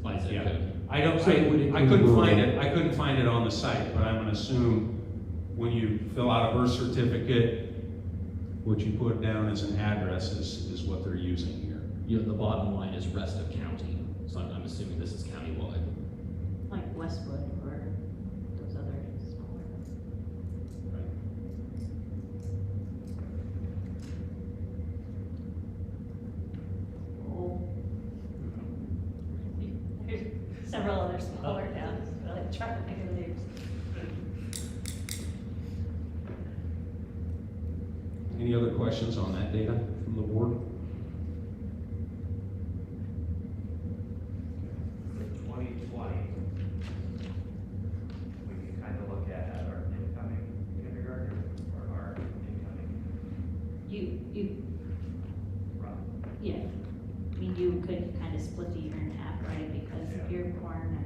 By zip Yeah. code. I don't, So it would I include couldn't rural. find it, I couldn't find it on the site, but I'm gonna assume when you fill out a birth certificate, what you put down as an address is what they're using here. You know, the bottom line is rest of county, so I'm assuming this is countywide. Like Westwood or those other smaller. Oh. There's several other smaller towns, but like trying to think of the names. Any other questions on that data from the board? With 2020, we can kind of look at our incoming kindergartners or our incoming You, run. yeah, I mean, you could kind of split the year in half, right, because if Yeah. you're born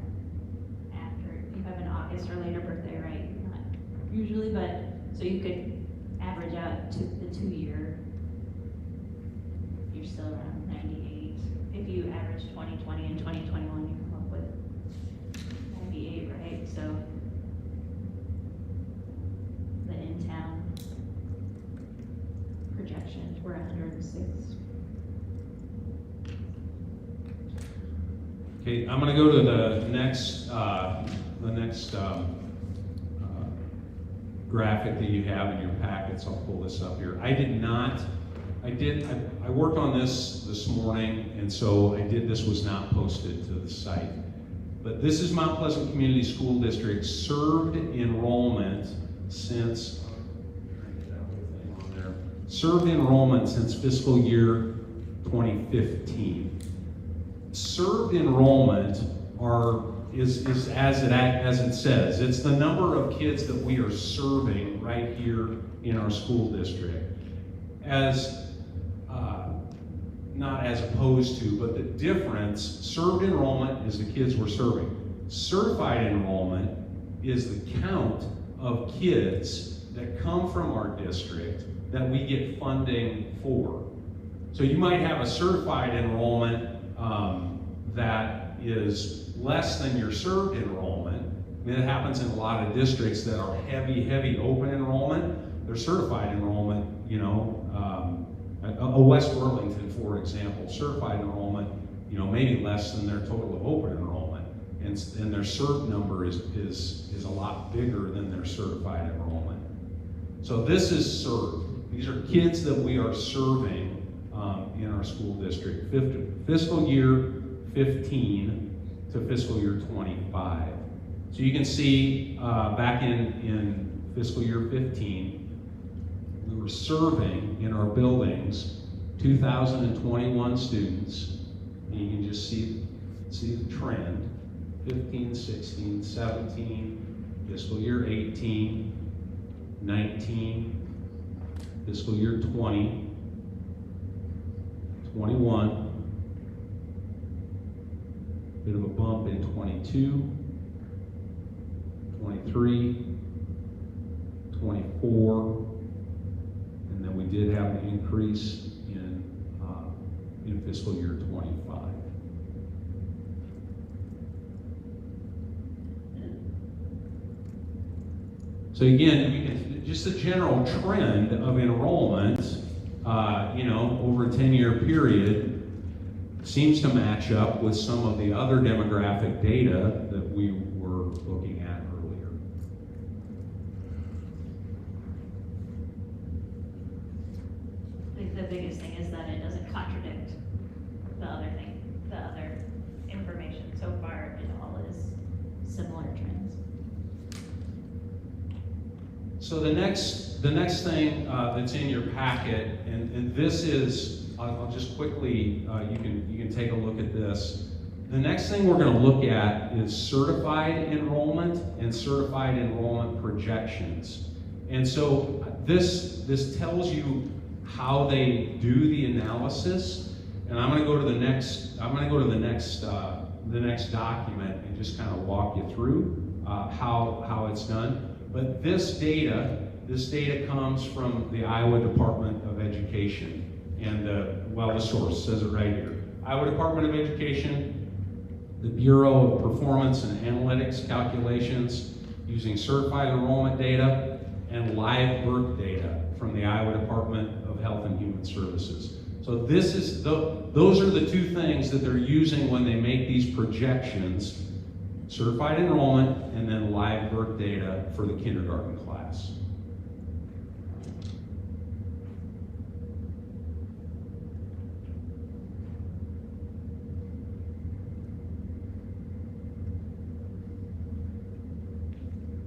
after, if you have an August or later birthday, right, not usually, but, so you could average out to the 2 year, you're still around 98. If you average 2020 and 2021, you come up with 98, right, so the in-town projections were 106. Okay, I'm gonna go to the next graphic that you have in your packets. I'll pull this up here. I worked on this morning, and so this was not posted to the site. But this is Mount Pleasant Community School District served enrollment since, fiscal year 2015. Served enrollment is as it says. It's the number of kids that we are serving right here in our school district. Not as opposed to, but the difference, served enrollment is the kids we're serving. Certified enrollment is the count of kids that come from our district that we get funding for. So you might have a certified enrollment that is less than your served enrollment. I mean, it happens in a lot of districts that are heavy open enrollment. Their certified enrollment, a West Burlington, for example, certified enrollment, maybe less than their total of open enrollment. And their served number is a lot bigger than their certified enrollment. So this is served. These are kids that we are serving in our school district, fiscal year 15 to fiscal year 25. So you can see back in fiscal year 15, we were serving in our buildings 2,021 students. And you can just see the trend, 15, 16, 17, fiscal year 18, 19, fiscal year 20, 21, bit of a bump in 22, 23, 24, and then we did have an increase in fiscal year 25. So again, just a general trend of enrollment, over a 10-year period seems to match up with some of the other demographic data that we were looking at earlier. I think the biggest thing is that it doesn't contradict the other information. So far, it all is similar trends. So the next thing that's in your packet, and this is, I'll just quickly, you can take a look at this. The next thing we're going to look at is certified enrollment and certified enrollment projections. And so this tells you how they do the analysis. And I'm going to go to the next document and just kind of walk you through how it's done. But this data comes from the Iowa Department of Education. And the source says it right here. Iowa Department of Education, the Bureau of Performance and Analytics calculations using certified enrollment data and live birth data from the Iowa Department of Health and Human Services. So those are the two things that they're using when they make these projections: certified enrollment and then live birth data for the kindergarten class.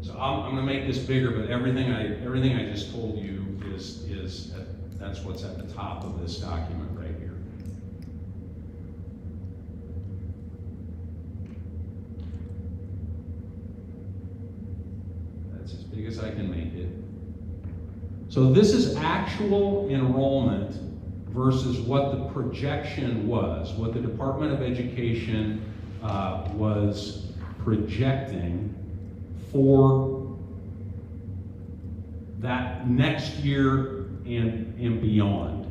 So I'm going to make this bigger, but everything I just told you is that's what's at the top of this document right here. That's as big as I can make it. So this is actual enrollment versus what the projection was, what the Department of Education was projecting for that next year and beyond.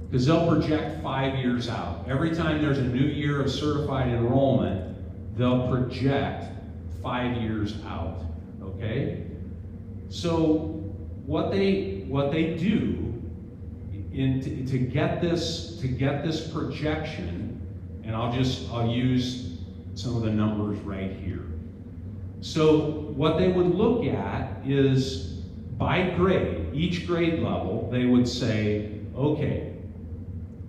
Because they'll project 5 years out. Every time there's a new year of certified enrollment, they'll project 5 years out, okay? So what they do to get this projection, and I'll use some of the numbers right here. So what they would look at is by grade, each grade level, they would say, okay,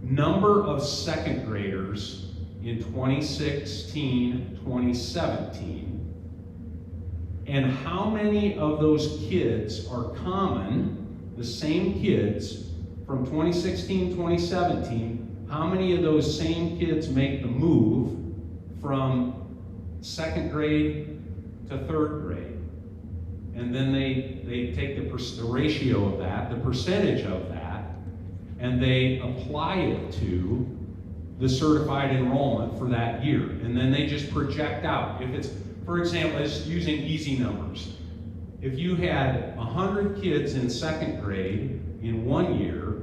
number of second graders in 2016, 2017, and how many of those kids are common, the same kids from 2016, 2017, how many of those same kids make the move from second grade to third grade? And then they take the ratio of that, the percentage of that, and they apply it to the certified enrollment for that year. And then they just project out. If it's, for example, it's using easy numbers. If you had 100 kids in second grade in 1 year,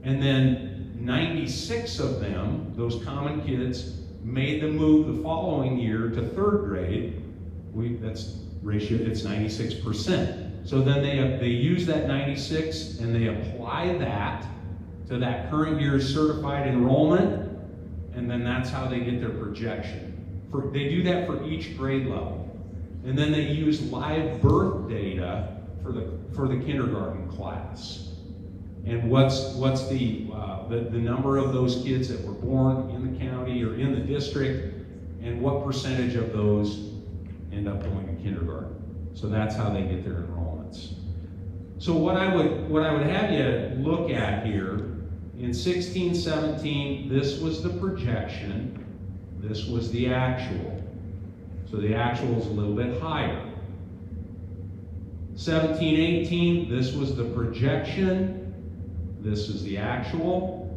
and then 96 of them, those common kids, made the move the following year to third grade, that's ratio, it's 96%. So then they use that 96 and they apply that to that current year's certified enrollment, and then that's how they get their projection. They do that for each grade level. And then they use live birth data for the kindergarten class. And what's the number of those kids that were born in the county or in the district, and what percentage of those end up going to kindergarten. So that's how they get their enrollments. So what I would have you look at here, in 16, 17, this was the projection, this was the actual. So the actual is a little bit higher. 17, 18, this was the projection, this is the actual.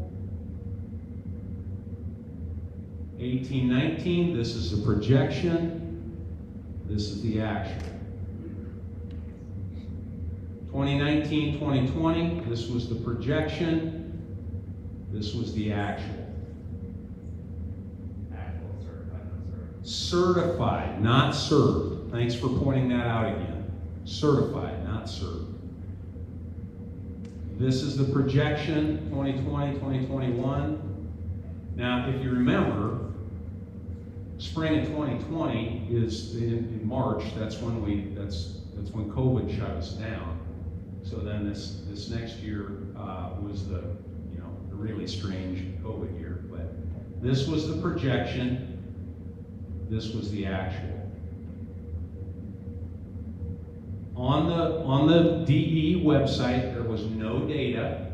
18, 19, this is the projection, this is the actual. 2019, 2020, this was the projection, this was the actual. Actual, certified, not certified. Certified, not served. Thanks for pointing that out again. Certified, not served. This is the projection, 2020, 2021. Now, if you remember, spring of 2020 is in March. That's when when COVID shut us down. So then this next year was the really strange COVID year. But this was the projection. This was the actual. On the DE website, there was no data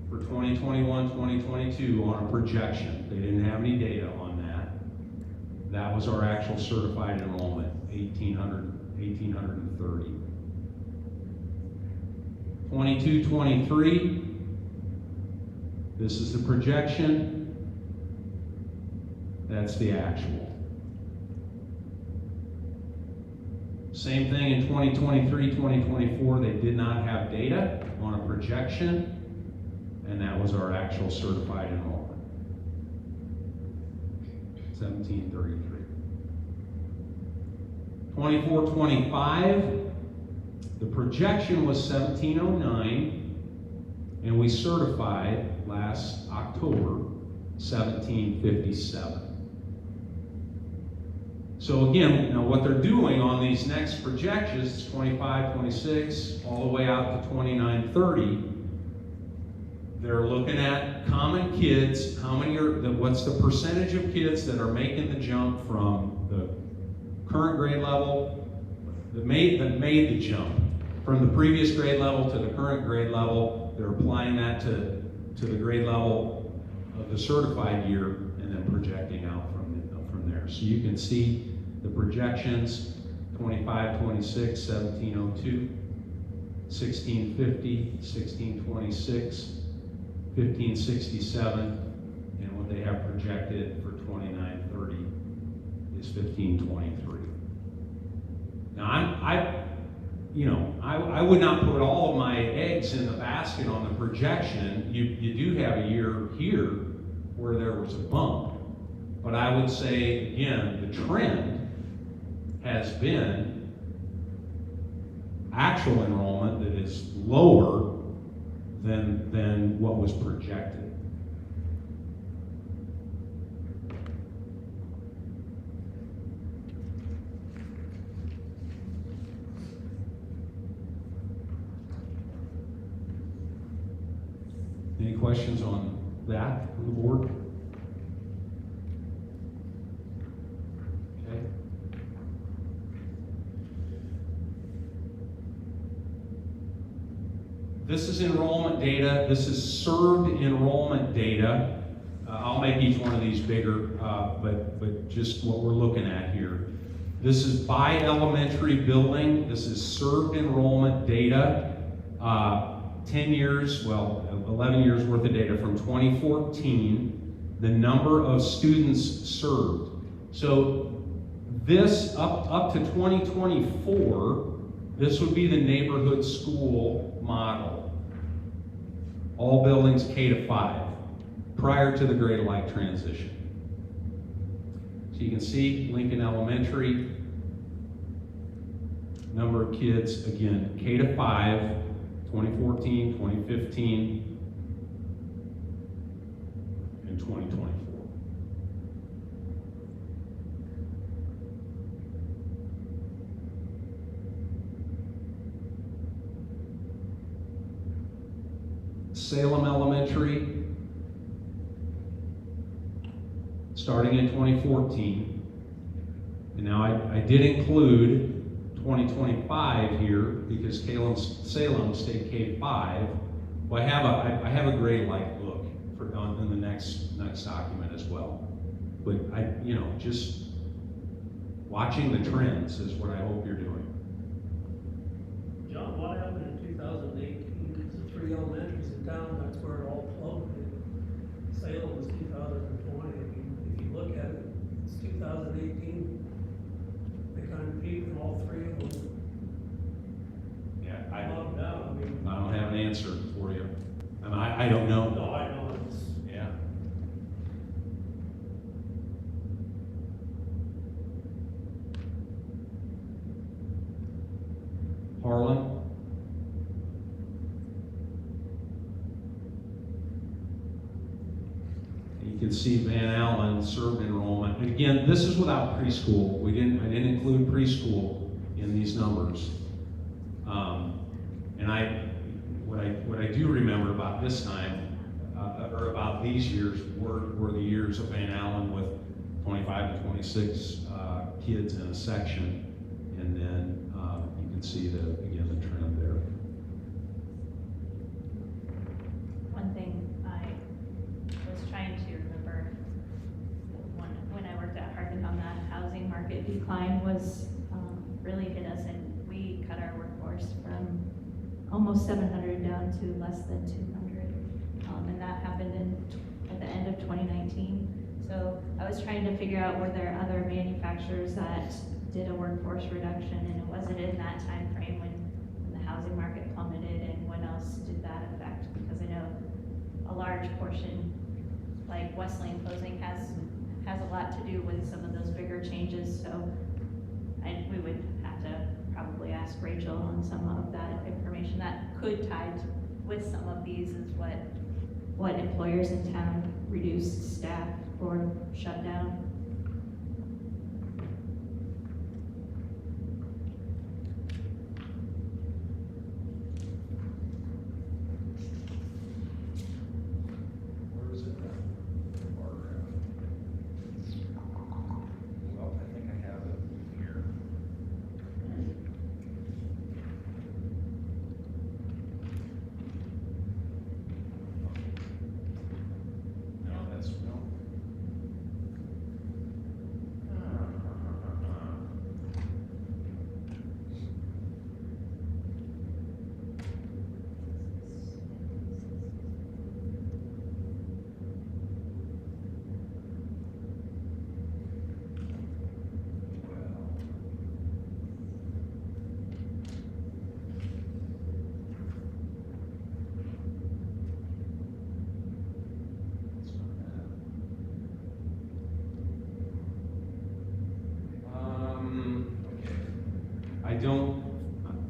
for 2021, 2022 on a projection. They didn't have any data on that. That was our actual certified enrollment, 1,830. 22, 23, this is the projection. That's the actual. Same thing in 2023, 2024, they did not have data on a projection, and that was our actual certified enrollment, 1,733. 24-25, the projection was 1709, and we certified last October 1757. So again, now what they're doing on these next projections, 25, 26, all the way out to 29, 30, they're looking at common kids, what's the percentage of kids that are making the jump from the current grade level, that made the jump from the previous grade level to the current grade level. They're applying that to the grade level of the certified year and then projecting out from there. So you can see the projections, 25, 26, 1702, 1650, 1626, 1567, and what they have projected for 2930 is 1523. Now I would not put all of my eggs in the basket on the projection. You do have a year here where there was a bump, but I would say again the trend has been actual enrollment that is lower than what was projected. Any questions on that from the board? Okay. This is enrollment data. This is served enrollment data. I'll make each one of these bigger, but just what we're looking at here. This is by elementary building. This is served enrollment data. 10 years, well, 11 years worth of data from 2014, the number of students served. So this, up to 2024, this would be the neighborhood school model. All buildings K-5, prior to the grade alike transition. So you can see Lincoln Elementary, number of kids, again, K-5, 2014, 2015, and 2024. Salem Elementary, starting in 2014. And now I did include 2025 here because Salem stayed K-5. Well, I have a grade alike look in the next document as well. But just watching the trends is what I hope you're doing. John, what happened in 2018? The 3 elementaries in town, that's where it all plugged in. Salem was 2020. I mean, if you look at it, it's 2018. They kind of peaked in all 3 of them. Yeah, I Plugged out. I mean, don't have an answer for you. I don't know. no, I know it's. Yeah. Harlan? You can see Van Allen served enrollment. And again, this is without preschool. I didn't include preschool in these numbers. And what I do remember about this time, or about these years, were the years of Van Allen with 25 to 26 kids in a section, and then you can see the trend there. One thing I was trying to remember when I worked at Hardin on that housing market decline was really hit us, and we cut our workforce from almost 700 down to less than 200, and that happened at the end of 2019. So I was trying to figure out were there other manufacturers that did a workforce reduction, and it wasn't in that time frame when the housing market plummeted, and what else did that affect? Because I know a large portion, like Wesleyan closing, has a lot to do with some of those bigger changes. So we would have to probably ask Rachel on some of that information that could tie with some of these is what employers in town reduced staff or shut down. Where is it? Bar graph. Well, I think I have it here. No, that's, no.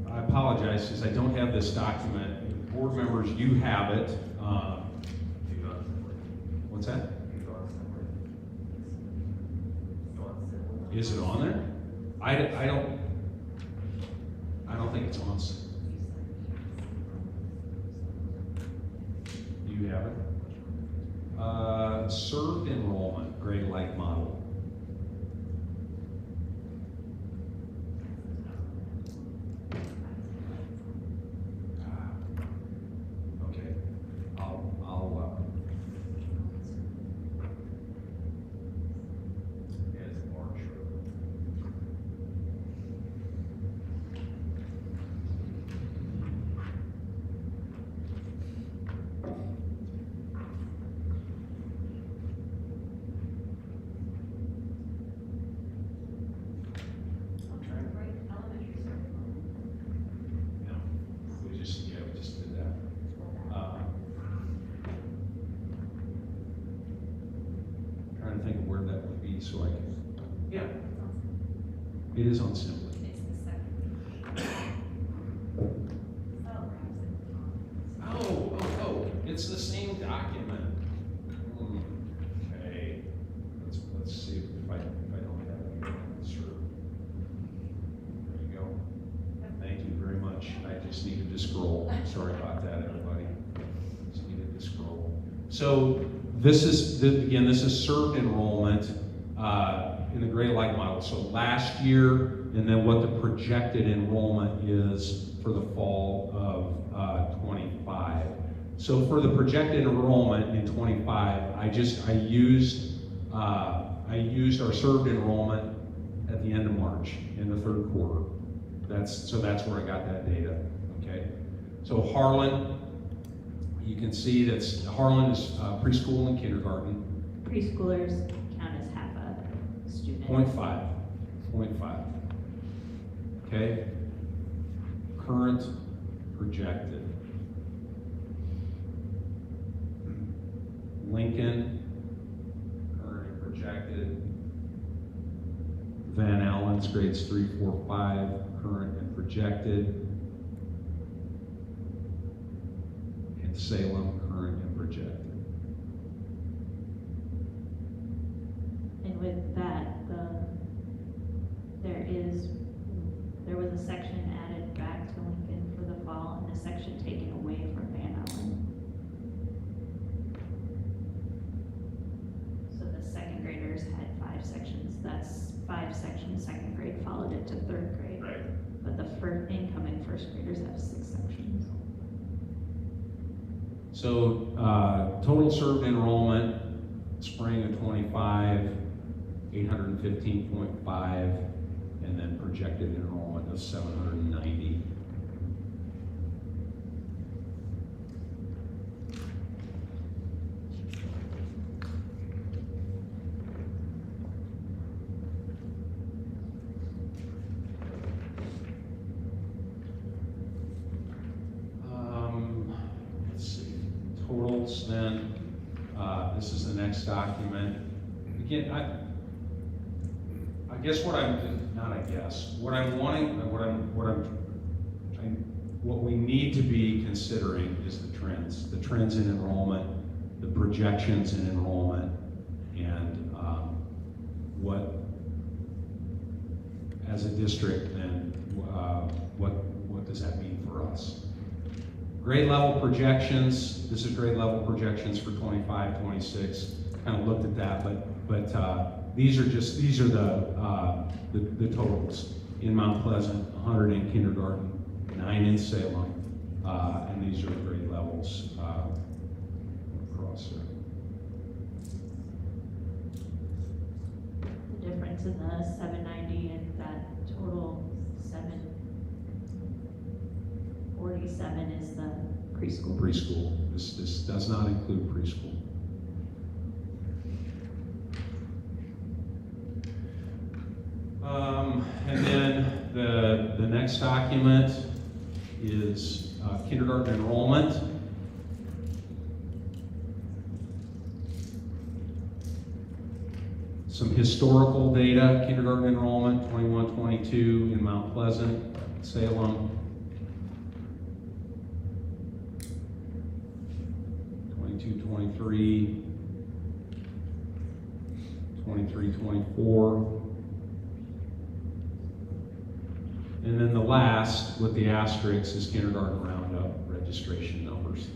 I apologize, because I don't have this document. Board members, you have it. What's that? Is it on there? I don't think it's on. Do you have it? Served enrollment, gray light model. Okay, I'll it's March. No, we just did that. Trying to think of where that would be so I can. Yeah. It is on Simply. Oh, it's the same document. Okay, let's see if I don't have it here. Sure. There you go. Thank you very much. I just needed to scroll. Sorry about that, everybody. Just needed to scroll. So this is served enrollment in the gray light model. So last year, and then what the projected enrollment is for the fall of 25. So for the projected enrollment in 25, I used our served enrollment at the end of March in the third quarter. That's where I got that data. Okay. So Harlan, you can see Harlan is preschool and kindergarten. Preschoolers count as half a student. 0.5. Okay. Current projected. Lincoln, current and projected. Van Allen's grades 3, 4, 5, current and projected. And Salem, current and projected. And with that, there was a section added back to Lincoln for the fall and a section taken away from Van Allen. So the second graders had 5 sections. That's 5 sections. Second grade followed it to third grade. Right. But the incoming first graders have 6 sections. So total served enrollment, spring of 25, 815.5, and then projected enrollment of 790. Let's see, totals then. This is the next document. Again, I guess what I'm, now not I guess, what we need to be considering is the trends in enrollment, the projections in enrollment, and what, as a district, then what does that mean for us? Grade level projections, this is grade level projections for 25, 26, kind of looked at that, but these are the totals. In Mount Pleasant, 100 in kindergarten, 9 in Salem, and these are the grade levels across there. The difference in the 790 and that total 747 is the preschool. Preschool. This does not include preschool. And then the next document is kindergarten enrollment. Some historical data, kindergarten enrollment, 21-22 in Mount Pleasant, Salem. 22-23, 23-24. And then the last, with the asterisks, is kindergarten roundup registration numbers.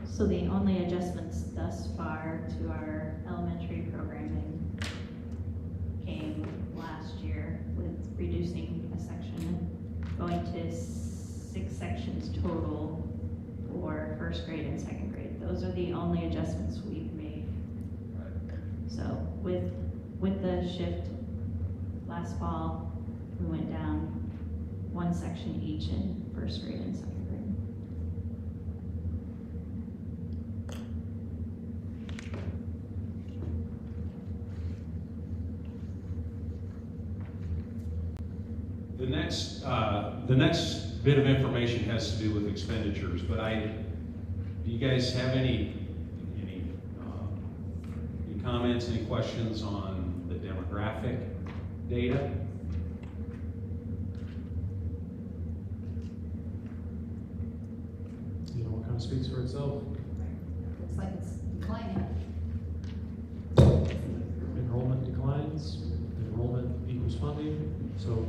So the only adjustments thus far to our elementary programming came last year with reducing a section, going to 6 sections total for first grade and second grade. Those are the only adjustments we've made. So with the shift last fall, we went down 1 section each in first grade and second grade. The next bit of information has to do with expenditures, but do you guys have any comments, any questions on the demographic data? You know, it kind of speaks for itself. Looks like it's declining. Enrollment declines, enrollment equals funding, so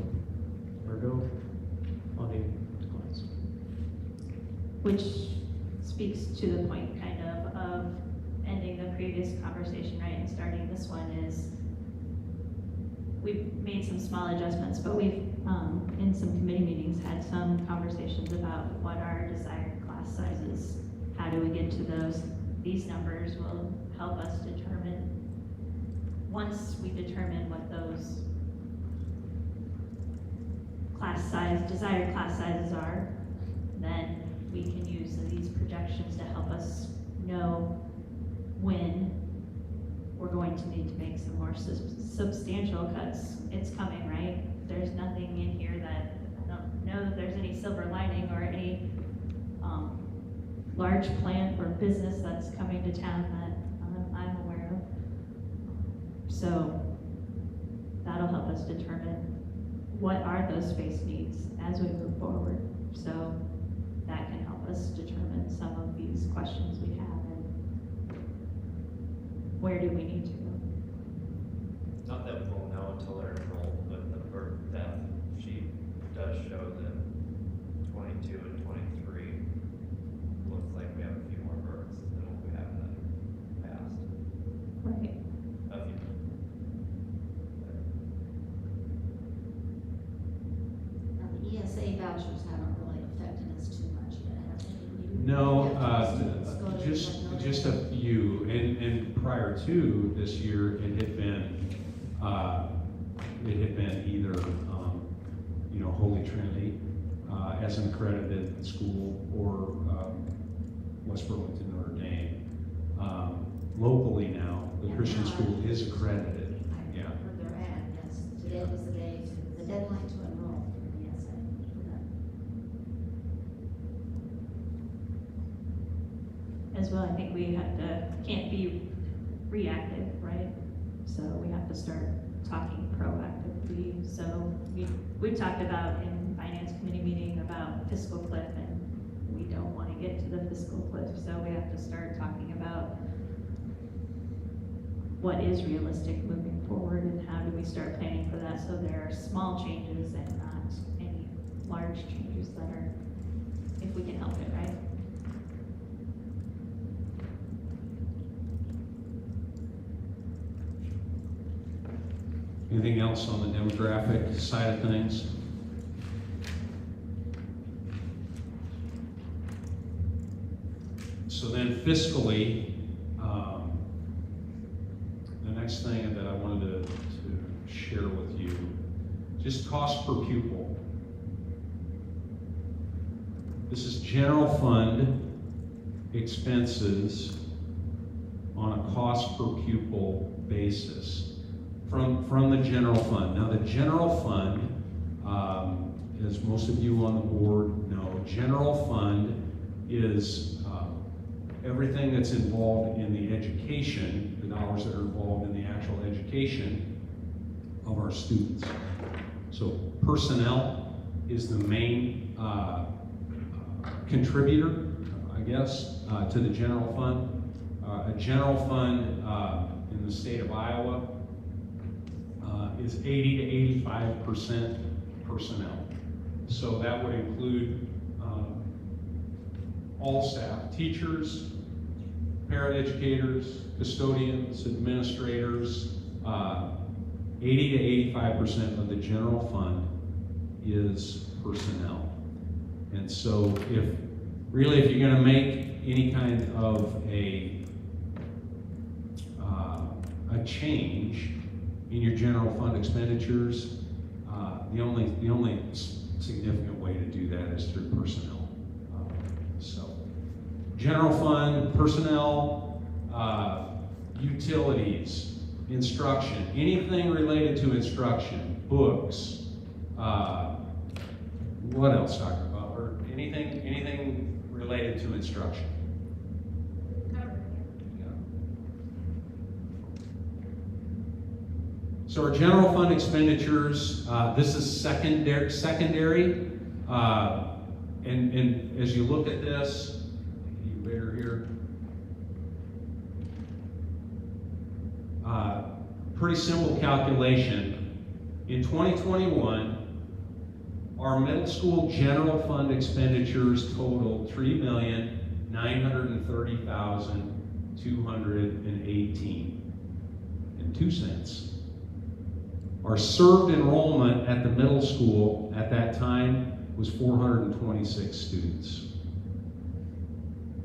ergo, funding declines. Which speaks to the point kind of ending the previous conversation, right, and starting this one is we've made some small adjustments, but we've, in some committee meetings, had some conversations about what are desired class sizes. How do we get to those? These numbers will help us determine, once we determine what those desired class sizes are, then we can use these projections to help us know when we're going to need to make some more substantial cuts. It's coming, right? There's nothing in here that, I don't know that there's any silver lining or any large plant or business that's coming to town that I'm aware of. So that'll help us determine what are those space needs as we move forward. So that can help us determine some of these questions we have and where do we need to go. Not that we won't know until they're enrolled, but the birth death sheet does show that 22 and 23 looks like we have a few more births than what we have in the past. Right. A few. Now, the ESA vouchers haven't really affected us too much yet, have they? No, Let's go to just a few, and prior to this year, it had been either, Holy Trinity, as an accredited school, or West Burlington, Notre Dame. Locally now, the Christian school is accredited, yeah. Where they're at, yes. today was the deadline to enroll for the ESA. As well, I think we can't be reactive, right? So we have to start talking proactively. So we've talked about in finance committee meeting about fiscal cliff, and we don't want to get to the fiscal cliff. So we have to start talking about what is realistic moving forward and how do we start planning for that so there are small changes and not any large changes that are, if we can help it, right? Anything else on the demographic side of things? So then fiscally, the next thing that I wanted to share with you, just cost per pupil. This is general fund expenses on a cost per pupil basis from the general fund. Now the general fund, as most of you on the board know, general fund is everything that's involved in the education, the dollars that are involved in the actual education of our students. So personnel is the main contributor, I guess, to the general fund. A general fund in the state of Iowa is 80 to 85% personnel. So that would include all staff, teachers, paraeducators, custodians, administrators. 80 to 85% of the general fund is personnel. And so if you're going to make any kind of a change in your general fund expenditures, the only significant way to do that is through personnel. So general fund, personnel, utilities, instruction, anything related to instruction, books, what else, Dr. Butler? Anything related to instruction. So our general fund expenditures, this is secondary, and as you look at this, later here, pretty simple calculation. In 2021, our middle school general fund expenditures totaled $3,930,218.02. Our served enrollment at the middle school at that time was 426 students.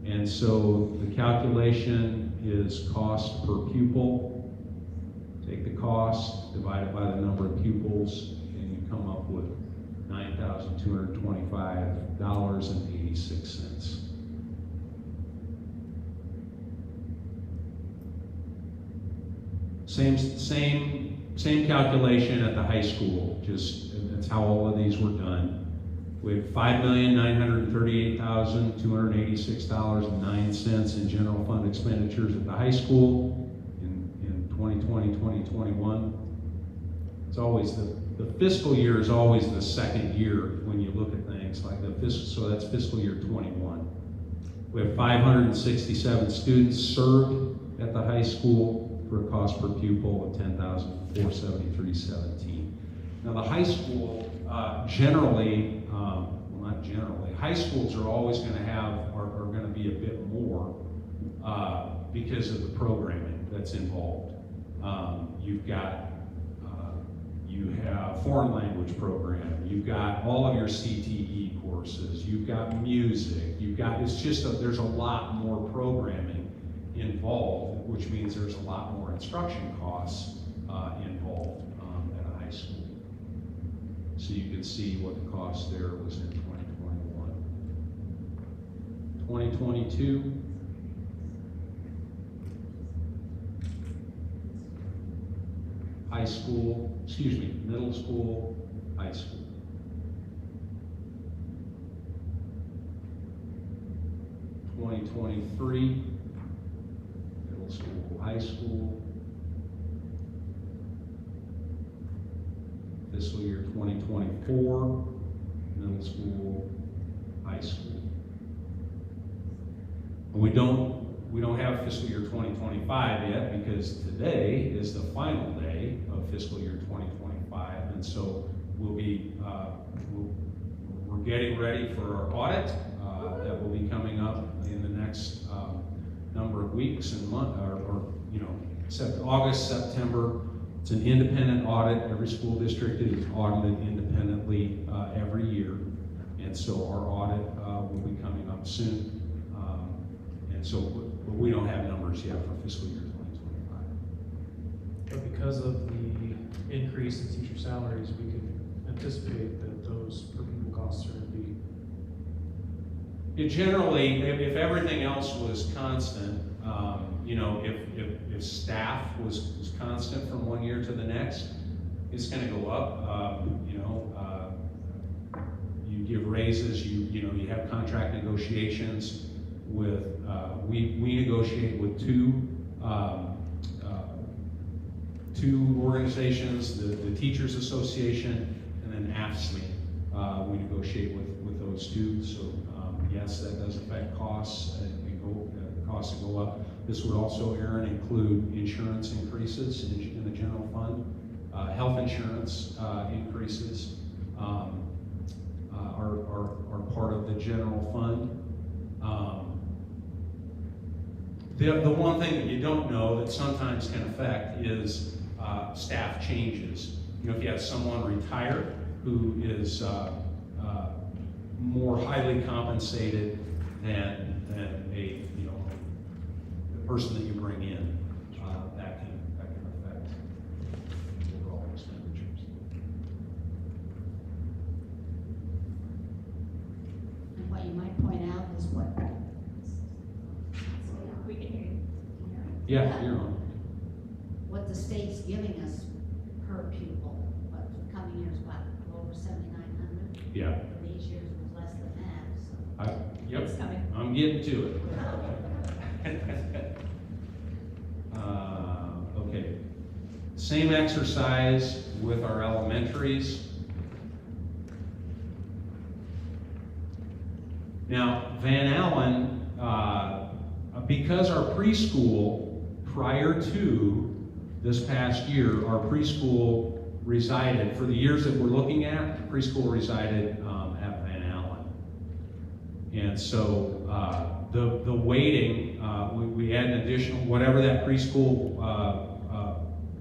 And so the calculation is cost per pupil. Take the cost, divide it by the number of pupils, and you come up with $9,225.86. Same calculation at the high school, just that's how all of these were done. We have $5,938,286.09 in general fund expenditures at the high school in 2020-2021. It's always the fiscal year is always the second year when you look at things like the fiscal, so that's fiscal year 21. We have 567 students served at the high school for a cost per pupil of $10,473.17. Now the high school generally, not generally, high schools are always going to are going to be a bit more because of the programming that's involved. You have foreign language program, you've got all of your CTE courses, you've got music, there's a lot more programming involved, which means there's a lot more instruction costs involved at a high school. So you can see what the cost there was in 2021. 2022, high middle school, high school. (2023), middle school, high school. Fiscal year 2024, middle school, high school. And we don't have fiscal year 2025 yet, because today is the final day of fiscal year 2025, and so we'll be we're getting ready for our audit that will be coming up in the next number of weeks and August, September. It's an independent audit. Every school district is audited independently every year, and so our audit will be coming up soon. And so we don't have numbers yet for fiscal year 2025. But because of the increase in teacher salaries, we can anticipate that those per pupil costs are going to be. Generally, if everything else was constant, if staff was constant from one year to the next, it's going to go up. You give raises. You have contract negotiations with. We negotiate with two organizations, the Teachers Association and then AFSCME. We negotiate with those two. So yes, that does affect costs. Costs that go up. This would also, Aaron, include insurance increases in the general fund, health insurance increases are part of the general fund. The one thing that you don't know that sometimes can affect is staff changes. If you have someone retire who is more highly compensated than a the person that you bring in, that can affect overall expenditures. And what you might point out is what. We can hear you. Yeah, you're on. What the state's giving us per pupil, but for coming years, what, over 7,900? Yeah. For these years it was less than that, so. Yep. It's coming. I'm getting to it. Okay. Same exercise with our elementaries. Now, Van Allen, because our preschool, prior to this past year, our preschool resided, for the years that we're looking at, preschool resided at Van Allen. And so the weighting, we add an additional, whatever that preschool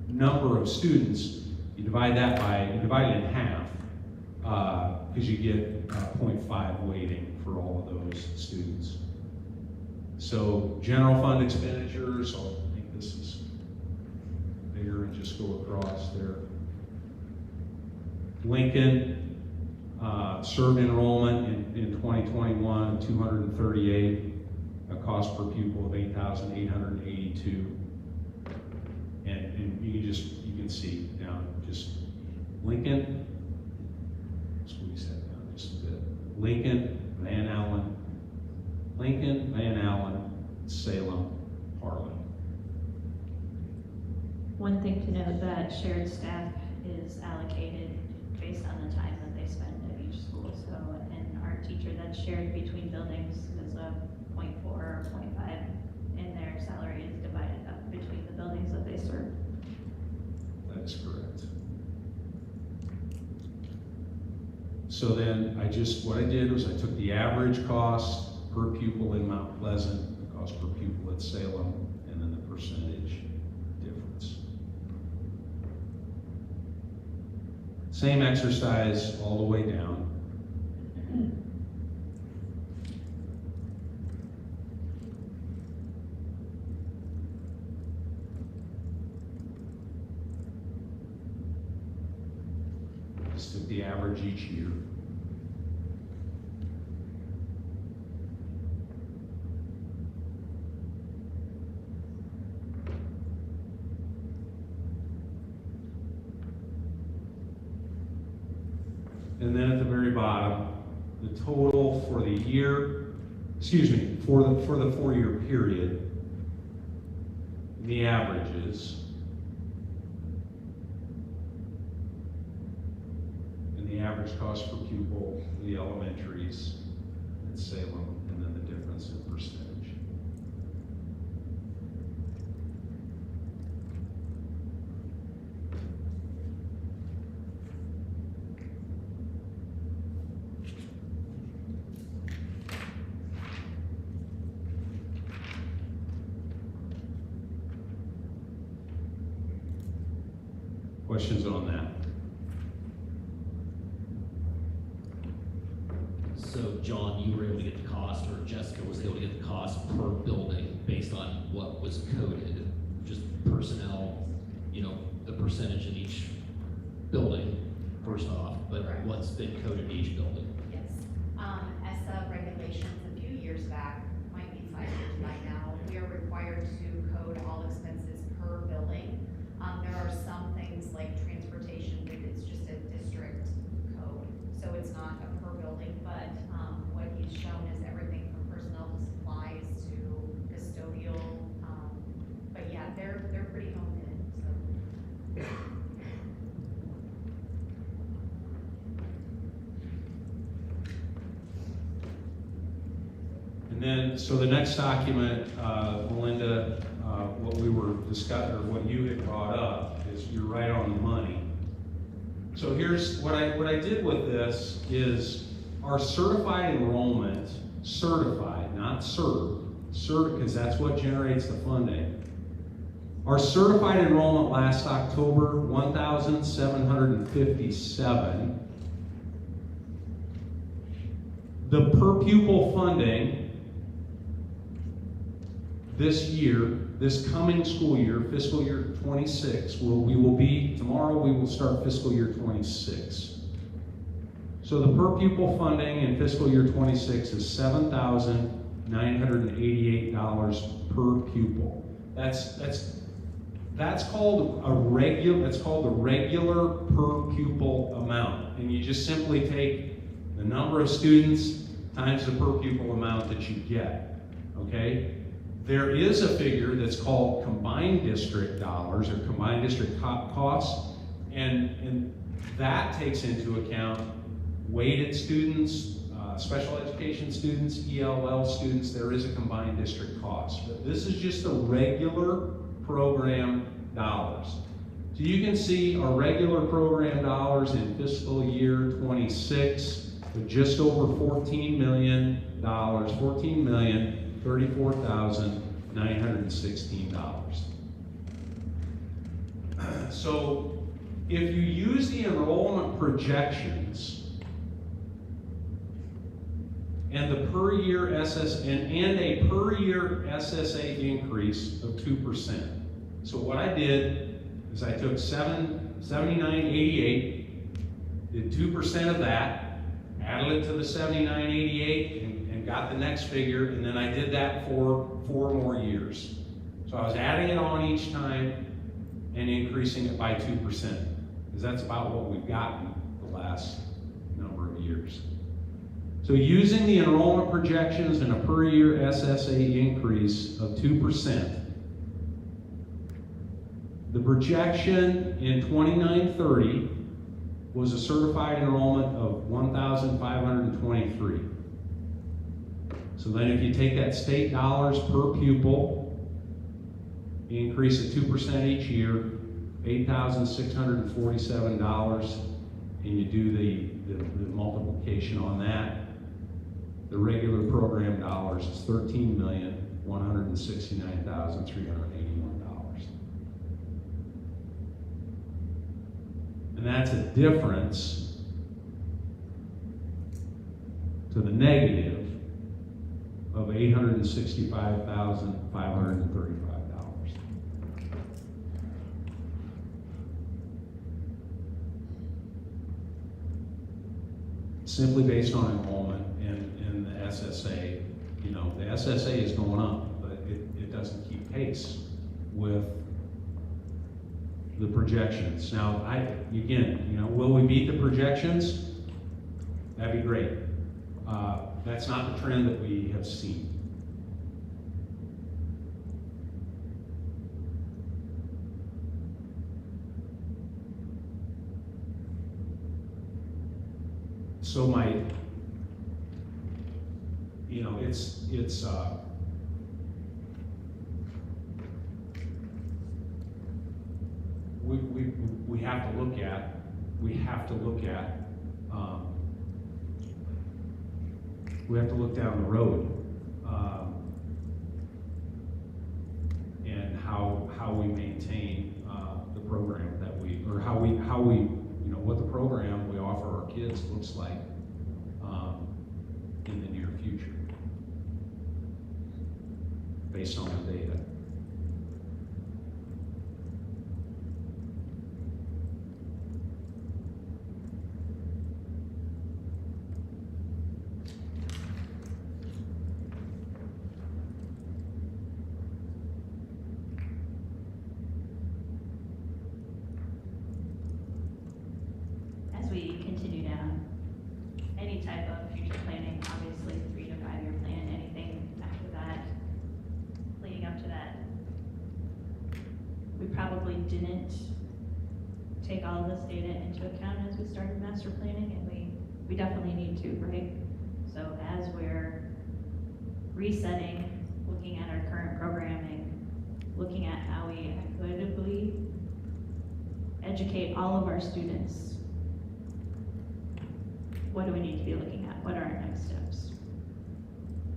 number of students, you divide it in half, because you get 0.5 weighting for all of those students. So general fund expenditures, I'll make this is bigger and just go across there. Lincoln served enrollment in 2021 of 238, a cost per pupil of 8,882. And you can see down just Lincoln, squeeze that down just a bit. Lincoln, Van Allen, Salem, Harlan. One thing to note, that shared staff is allocated based on the time that they spend at each school. So, and our teacher that's shared between buildings is a 0.4 or 0.5, and their salary is divided up between the buildings that they serve. That is correct. So then what I did was I took the average cost per pupil in Mount Pleasant, the cost per pupil at Salem, and then the percentage difference. Same exercise all the way down. Just took the average each year. And then at the very bottom, the total for the year, for the 4-year period, the averages, and the average cost per pupil, the elementaries at Salem, and then the difference in percentage. Questions on that? So John, you were able to get the cost, or Jessica was able to get the cost per building based on what was coded, just personnel, the percentage in each building, first off, but Correct. what's been coded in each building? Yes. ESSA regulations a few years back, might be 5 years by now, we are required to code all expenses per building. There are some things like transportation, but it's just a district code, so it's not a per building, but, what he's shown is everything from personnel to supplies to custodial, but yeah, they're pretty honed in, so. And then, so the next document, Melinda, what we were discussing, or what you had brought up, is you're right on the money. So here's what I did with this is our certified enrollment, certified, not served, because that's what generates the funding. Our certified enrollment last October, 1,757. The per pupil funding this year, this coming school year, fiscal year 26, tomorrow we will start fiscal year 26. So the per pupil funding in fiscal year 26 is $7,988 per pupil. That's called the regular per pupil amount. And you just simply take the number of students times the per pupil amount that you get, okay? There is a figure that's called combined district dollars, or combined district costs, and that takes into account weighted students, special education students, ELL students. There is a combined district cost, but this is just the regular program dollars. So you can see our regular program dollars in fiscal year 26 with just over $14 million, $14,034,916. So if you use the enrollment projections and the per year and a per year SSA increase of 2%. So what I did is I took 7988, did 2% of that, added it to the 7988, and got the next figure, and then I did that for 4 more years. So I was adding it on each time and increasing it by 2%, because that's about what we've gotten the last number of years. So using the enrollment projections and a per year SSA increase of 2%, the projection in 2930 was a certified enrollment of 1,523. So then if you take that state dollars per pupil, you increase it 2% each year, $8,647, and you do the multiplication on that. The regular program dollars is $13,169,381. And that's a difference to the negative of $865,535. Simply based on enrollment and the SSA. The SSA is going up, but it doesn't keep pace with the projections. Now, will we beat the projections? That'd be great. That's not the trend that we have seen. So we have to look at, we have to look down the road, and how we maintain, the program that we, or how we, what the program we offer our kids looks like, in the near future, based on the data. As we continue down, any type of future planning, obviously 3 to 5 year plan, anything after that, leading up to that, we probably didn't take all of this data into account as we started master planning, and we definitely need to, right? So as we're resetting, looking at our current programming, looking at how we equitably educate all of our students, what do we need to be looking at? What are our next steps?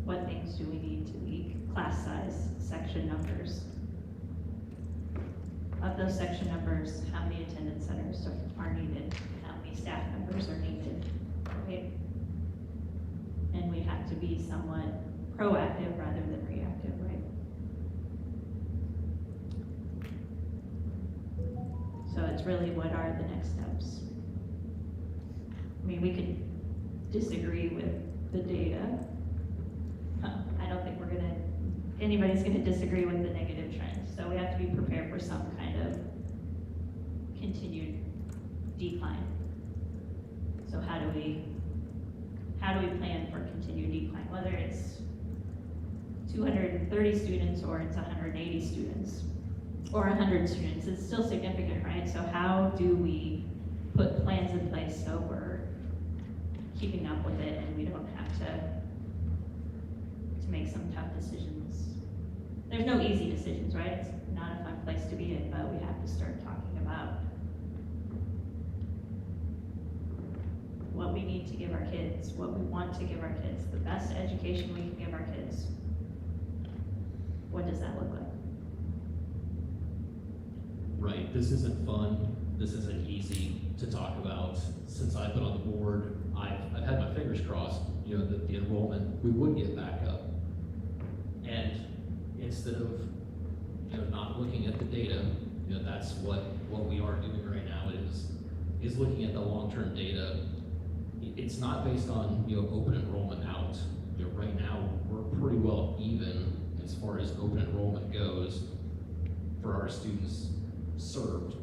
What things do we need to tweak? Class size, section numbers. Of those section numbers, how many attendance centers are needed? How many staff members are needed, right? And we have to be somewhat proactive rather than reactive, right? So it's really, what are the next steps? I mean, we could disagree with the data. I don't think anybody's gonna disagree with the negative trend. So we have to be prepared for some kind of continued decline. So how do we plan for continued decline? Whether it's 230 students or it's 180 students or 100 students, it's still significant, right? So how do we put plans in place so we're keeping up with it and we don't have to make some tough decisions? There's no easy decisions, right? It's not a fun place to be in, but we have to start talking about what we need to give our kids, what we want to give our kids, the best education we can give our kids. What does that look like? Right, this isn't fun, this isn't easy to talk about. Since I've been on the board, I've had my fingers crossed, that the enrollment, we would get back up. And instead of, not looking at the data, that's what we are doing right now, is looking at the long-term data. It's not based on, open enrollment out. Right now, we're pretty well even as far as open enrollment goes for our students served,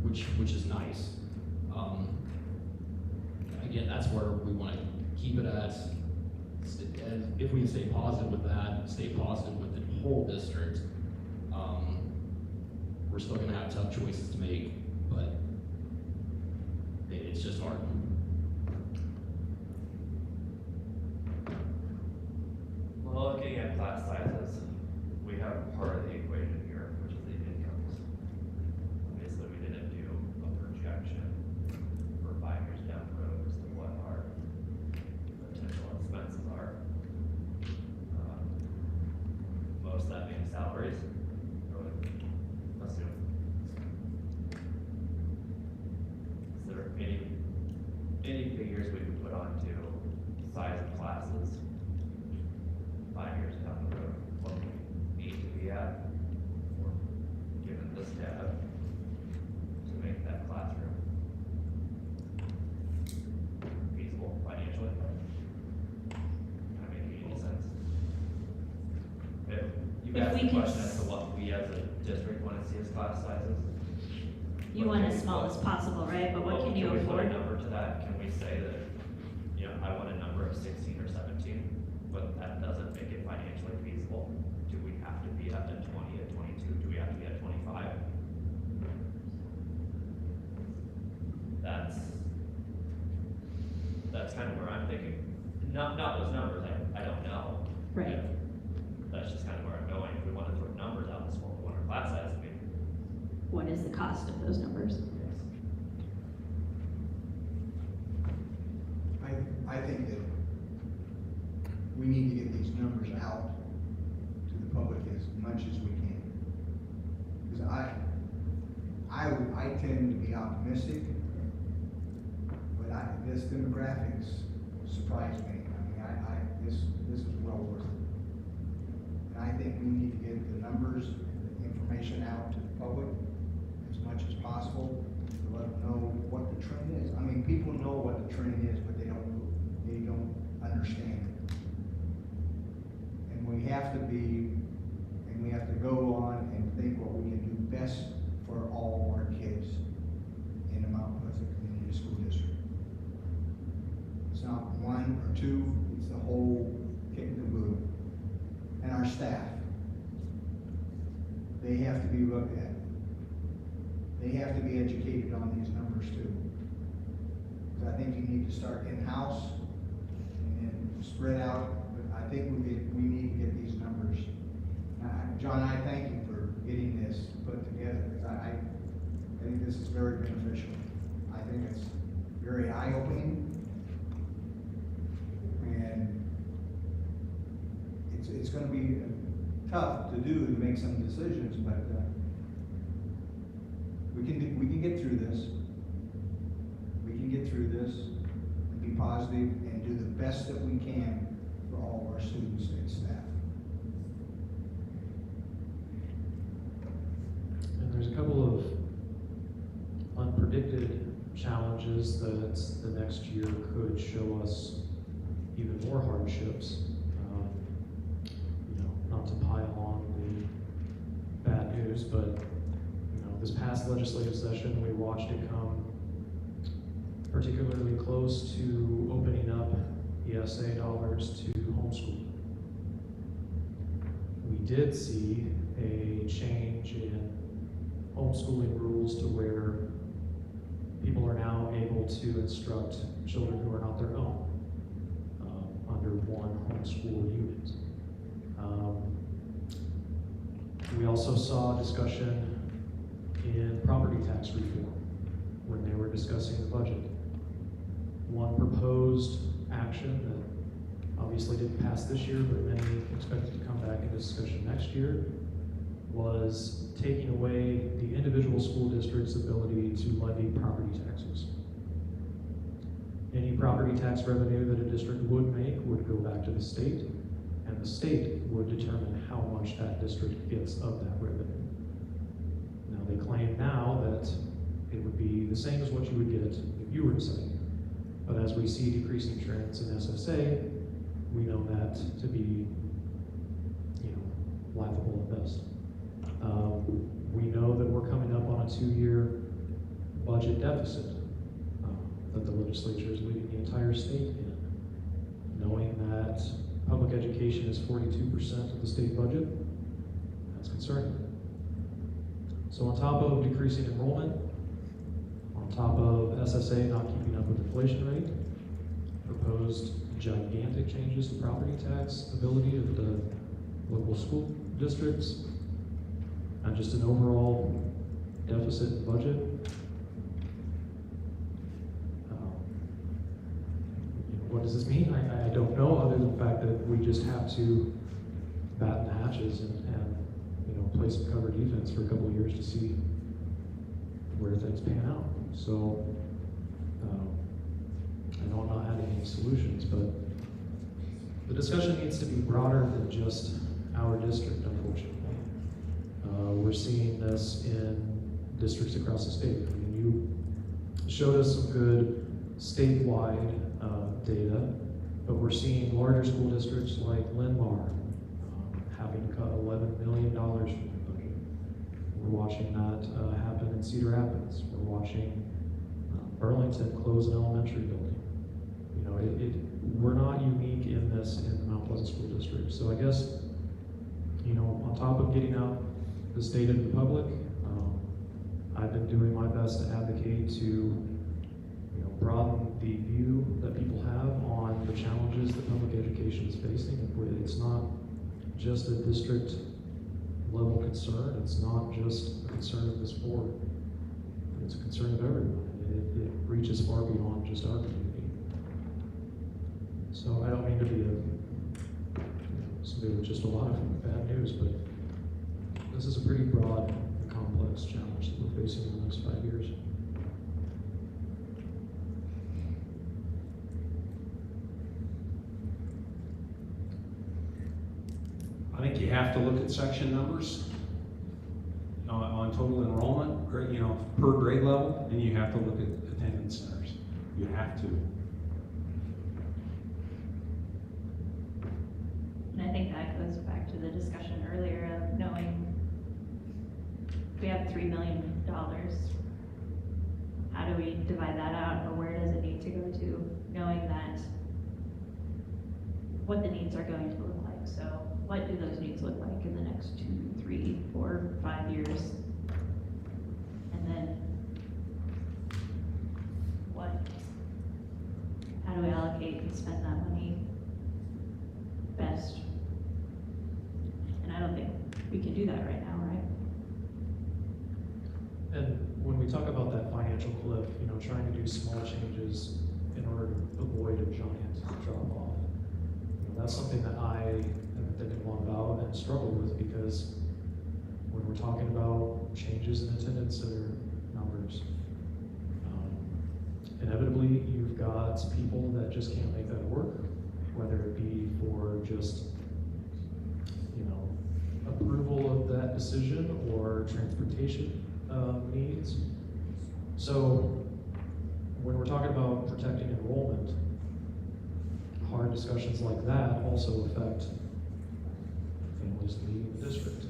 which is nice. Again, that's where we want to keep it at. And if we can stay positive with that, stay positive with the whole district, we're still going to have tough choices to make, but it's just hard. Well, looking at class sizes, we have part of the equation here, which is the incomes. Obviously, we didn't do a projection for 5 years down the road as to what our potential expenses are. Most of that being salaries, I would assume. Is there any figures we could put onto size of classes 5 years down the road, what we need to be at, or given this data, to make that classroom feasible financially? I mean, any sense? If you If asked we the could question as to what we as a district want to see as class sizes. You what want can as we small put- as possible, right? But what can you we put a afford? number to that? Can we say that you know, I want a number of 16 or 17, but that doesn't make it financially feasible. Do we have to be at 20, at 22? Do we have to be at 25? That's kind of where I'm thinking. Not those numbers, I don't know. Right. That's just kind of where I'm going. If we want to throw numbers out this whole, we want our class size to be. What is the cost of those numbers? I think that we need to get these numbers out to the public as much as we can. Because I tend to be optimistic, but this demographics surprised me. This is well worth it. And I think we need to get the numbers and the information out to the public as much as possible to let them know what the trend is. I mean, people know what the trend is, but they don't understand it. And we have to go on and think what we can do best for all of our kids in the Mount Pleasant Community School District. It's not one or two, it's the whole kit and caboodle. And our staff, they have to be looked at. They have to be educated on these numbers too. Because I think you need to start in-house and then spread out, but I think we need to get these numbers. John, I thank you for getting this put together, because I think this is very beneficial. I think it's very eye-opening, and it's going to be tough to do, to make some decisions, but we can get through this. We can get through this and be positive and do the best that we can for all of our students and staff. And there's a couple of unpredicted challenges that the next year could show us even more hardships. Not to pile on the bad news, but this past legislative session, we watched it come particularly close to opening up ESA dollars to homeschool. We did see a change in homeschooling rules to where people are now able to instruct children who are not their own under one homeschool unit. We also saw discussion in property tax reform when they were discussing the budget. One proposed action that obviously didn't pass this year, but many expected to come back into discussion next year, was taking away the individual school district's ability to levy property taxes. Any property tax revenue that a district would make would go back to the state, and the state would determine how much that district gets of that revenue. Now, they claim now that it would be the same as what you would get if you were to study. But as we see decreasing trends in SSA, we know that to be, laughable at best. We know that we're coming up on a 2-year budget deficit that the legislature is leaving the entire state in, knowing that public education is 42% of the state budget. That's concerning. So on top of decreasing enrollment, on top of SSA not keeping up with inflation rate, proposed gigantic changes to property tax ability of the local school districts, and just an overall deficit budget. What does this mean? I don't know, other than the fact that we just have to batten the hatches and play some cover defense for a couple of years to see where things pan out. So I know I'm not having any solutions, but the discussion needs to be broader than just our district, unfortunately. We're seeing this in districts across the state. I mean, you showed us some good statewide data, but we're seeing larger school districts like Linn-Mar having to cut $11 million from their budget. We're watching that happen in Cedar Rapids. We're watching Burlington close an elementary building. You know, we're not unique in this in the Mount Pleasant School District. So I guess, you know, on top of getting out this data to the public, I've been doing my best to advocate to, you know, broaden the view that people have on the challenges that public education is facing. It's not just a district level concern. It's not just a concern of this board. It's a concern of everyone. It reaches far beyond just our community. So I don't mean to be somebody with just a lot of bad news, but this is a pretty broad and complex challenge that we're facing in the next 5 years. I think you have to look at section numbers on total enrollment, you know, per grade level, and you have to look at attendance centers. You have to. And I think that goes back to the discussion earlier of knowing we have $3 million. How do we divide that out, or where does it need to go to? Knowing that what the needs are going to look like. So what do those needs look like in the next 2, 3, 4, 5 years? And then how do we allocate and spend that money best? And I don't think we can do that right now, right? And when we talk about that financial cliff, you know, trying to do small changes in order to avoid a giant drop off, you know, that's something that I have been thinking a lot about and struggle with, because when we're talking about changes in attendance center numbers, inevitably you've got people that just can't make that work, whether it be for just, you know, approval of that decision or transportation needs. So when we're talking about protecting enrollment, hard discussions like that also affect families leaving the district.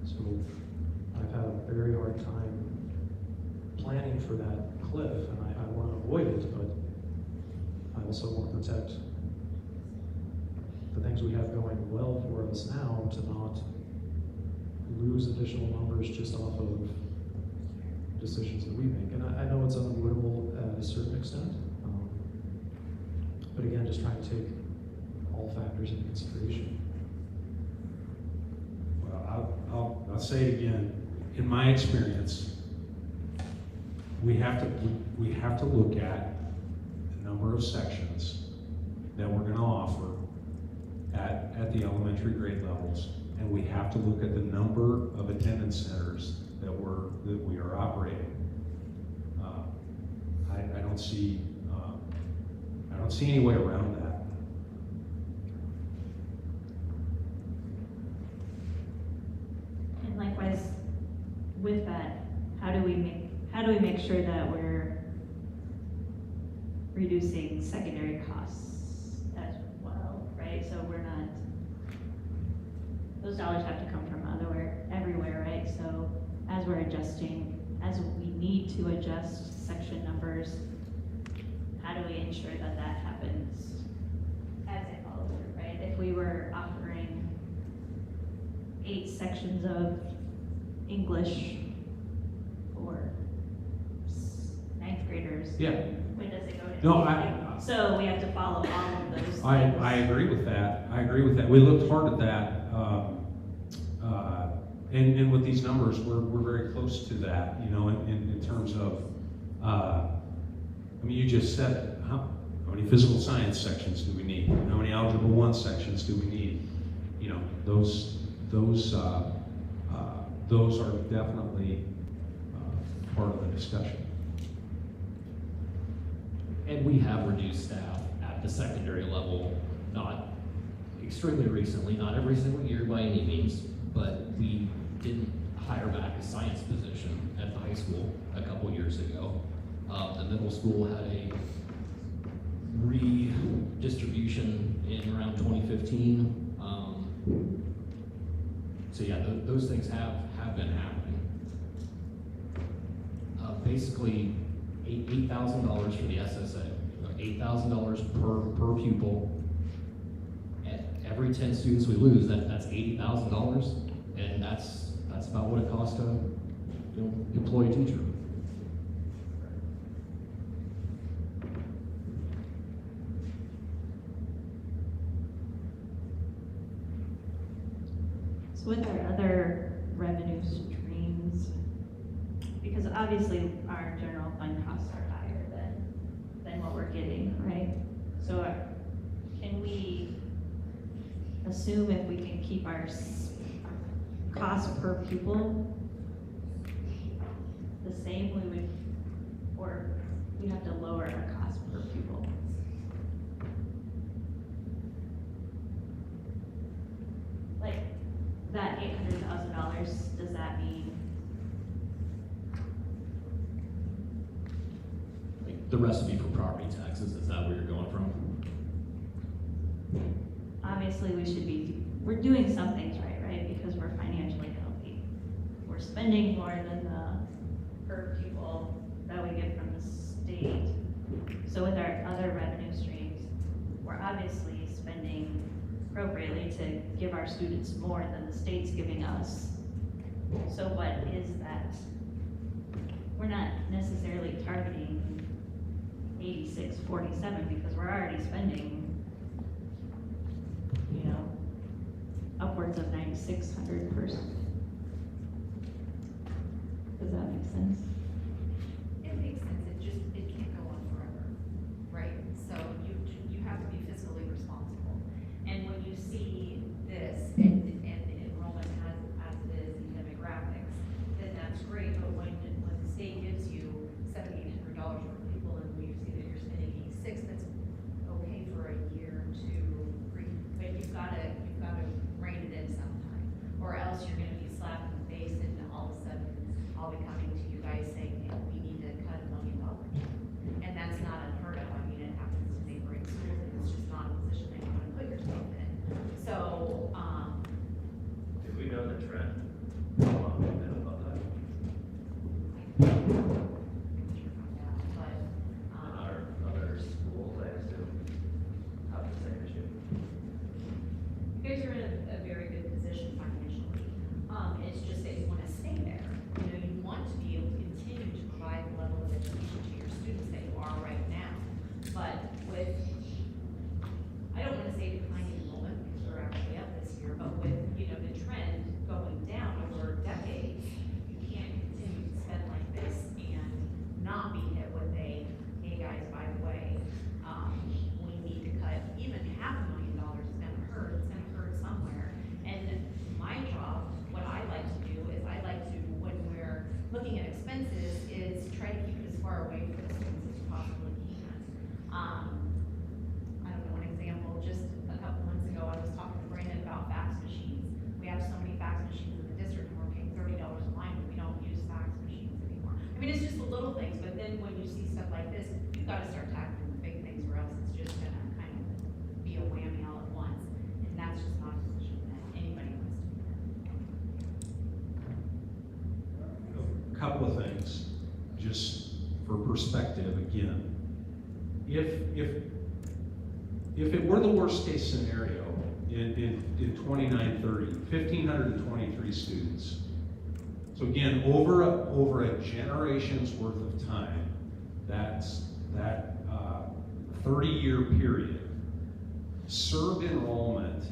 So I've had a very hard time planning for that cliff, and I want to avoid it, but I also want to protect the things we have going well for us now, to not lose additional numbers just off of decisions that we make. And I know it's unavoidable at a certain extent, but again, just trying to take all factors into consideration. Well, I'll say it again. In my experience, we have to look at the number of sections that we're going to offer at the elementary grade levels, and we have to look at the number of attendance centers that we are operating. I don't see any way around that. And likewise, with that, how do we make sure that we're reducing secondary costs as well, right? So we're not, those dollars have to come from everywhere, right? So as we're adjusting, as we need to adjust section numbers, how do we ensure that that happens as it follows through, right? If we were offering 8 sections of English for 9th graders, Yeah. when does it go to? No, So we have to follow all of those things. I agree with that. We looked hard at that. And with these numbers, we're very close to that, you know, in terms of, I mean, you just said it. How many physical science sections do we need? How many Algebra 1 sections do we need? You know, those are definitely part of the discussion. And we have reduced staff at the secondary level, not extremely recently, not every single year by any means, but we didn't hire back a science position at the high school a couple years ago. The middle school had a redistribution in around 2015. So yeah, those things have been happening. Basically, $8,000 for the SSA, $8,000 per pupil. At every 10 students we lose, that's $80,000, and that's about what it costs to, you know, employ a teacher. So with our other revenue streams, because obviously our general fund costs are higher than what we're getting, right? So can we assume if we can keep our cost per pupil the same, we would, or we have to lower our cost per pupil? Like, that $800,000, does that mean? The rest would be for property taxes, is that where you're going from? Obviously, we're doing some things right, because we're financially healthy. We're spending more than the per pupil that we get from the state. So with our other revenue streams, we're obviously spending appropriately to give our students more than the state's giving us. So what is that? We're not necessarily targeting 86.47 because we're already spending, you know, upwards of 9,600 per student. Does that make sense? It makes sense, it can't go on forever, right? So you have to be fiscally responsible. And when you see this, and the enrollment as it is in demographics, then that's great, but when the state gives you $7,800 for people, and you see that you're spending 86, that's okay for a year to but you've gotta rein it in sometime, or else you're gonna be slapped in the face, and all of a sudden, I'll be coming to you guys saying, hey, we need to cut $1 million. And that's not unheard of, I mean, it happens to neighboring schools, and it's just not a position that you wanna put yourself in. So, Do we know the trend? How long we've been above that? but, And our other schools, I assume, have the same issue. you guys are in a very good position financially. It's just that you wanna stay there. You know, you want to be able to continue to provide the level of education to your students that you are right now. But with, I don't wanna say declining enrollment, because we're actually up this year, but with, you know, the trend going down over decades, you can't continue to spend like this and not be hit with a, hey guys, by the way, we need to cut even $500,000 is gonna hurt, it's gonna hurt somewhere. And my job, what I like to do is I like to, when we're looking at expenses, is try to keep it as far away from the students as you possibly can. I don't know, an example, just a couple months ago, I was talking to Brandon about fax machines. We have so many fax machines in the district, and we're paying $30 a line, but we don't use fax machines anymore. I mean, it's just the little things, but then when you see stuff like this, you've gotta start tackling the big things, or else it's just gonna kind of be a whammy all at once. And that's just not a position that anybody wants to be in. A couple of things, just for perspective again. If it were the worst case scenario in 2930, 1,523 students. So again, over a generation's worth of time, that's that 30-year period. Served enrollment,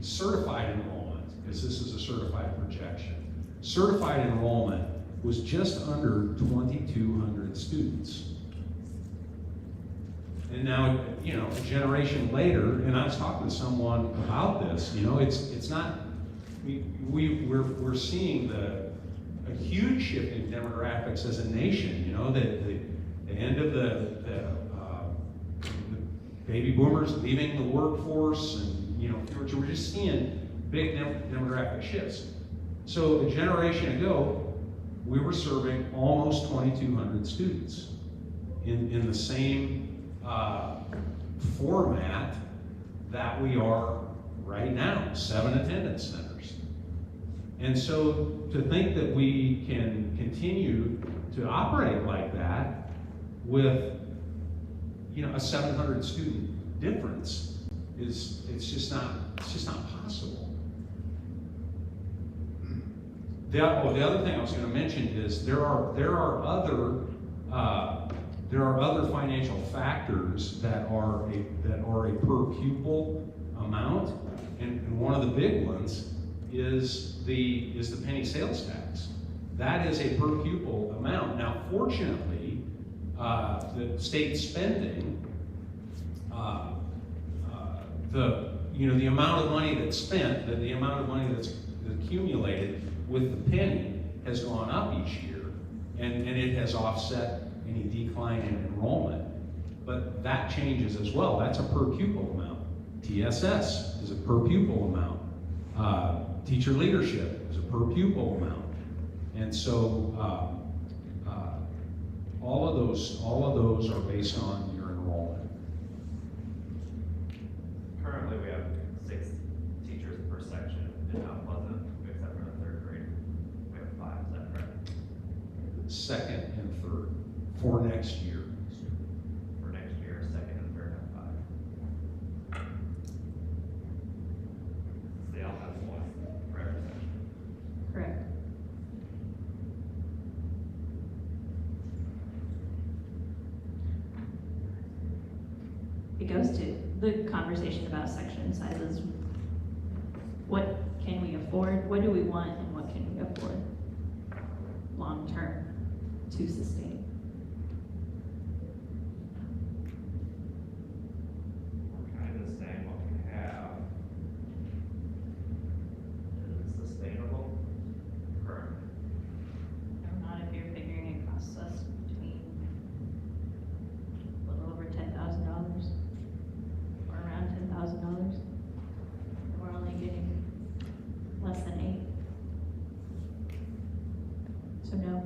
certified enrollment, because this is a certified projection. Certified enrollment was just under 2,200 students. And now, you know, a generation later, and I was talking to someone about this, you know, it's not, we're seeing a huge shift in demographics as a nation, you know, the end of the baby boomers leaving the workforce, and, you know, we're just seeing big demographic shifts. So a generation ago, we were serving almost 2,200 students in the same format that we are right now, 7 attendance centers. And so to think that we can continue to operate like that with a 700 student difference it's just not possible. The other thing I was going to mention is there are other financial factors that are a per pupil amount, and one of the big ones is the penny sales tax. That is a per pupil amount. Now, fortunately, the state spending, the amount of money that's spent, the amount of money that's accumulated with the penny has gone up each year, and it has offset any decline in enrollment. But that changes as well. That's a per pupil amount. TSS is a per pupil amount. Teacher leadership is a per pupil amount. And so all of those are based on your enrollment. Currently, we have 6 teachers per section in Mount Pleasant, except for the 3rd grade. We have 5, is that correct? Second and third for next year. For next year, 2nd and 3rd have 5. They all have 1 for every section. Correct. It goes to the conversation about section sizes. What can we afford? What do we want, and what can we afford long term to sustain? We're kind of saying what we have. Is it sustainable? Currently. No, not if you're figuring it costs us between a little over $10,000 or around $10,000. We're only getting less than 8. So no.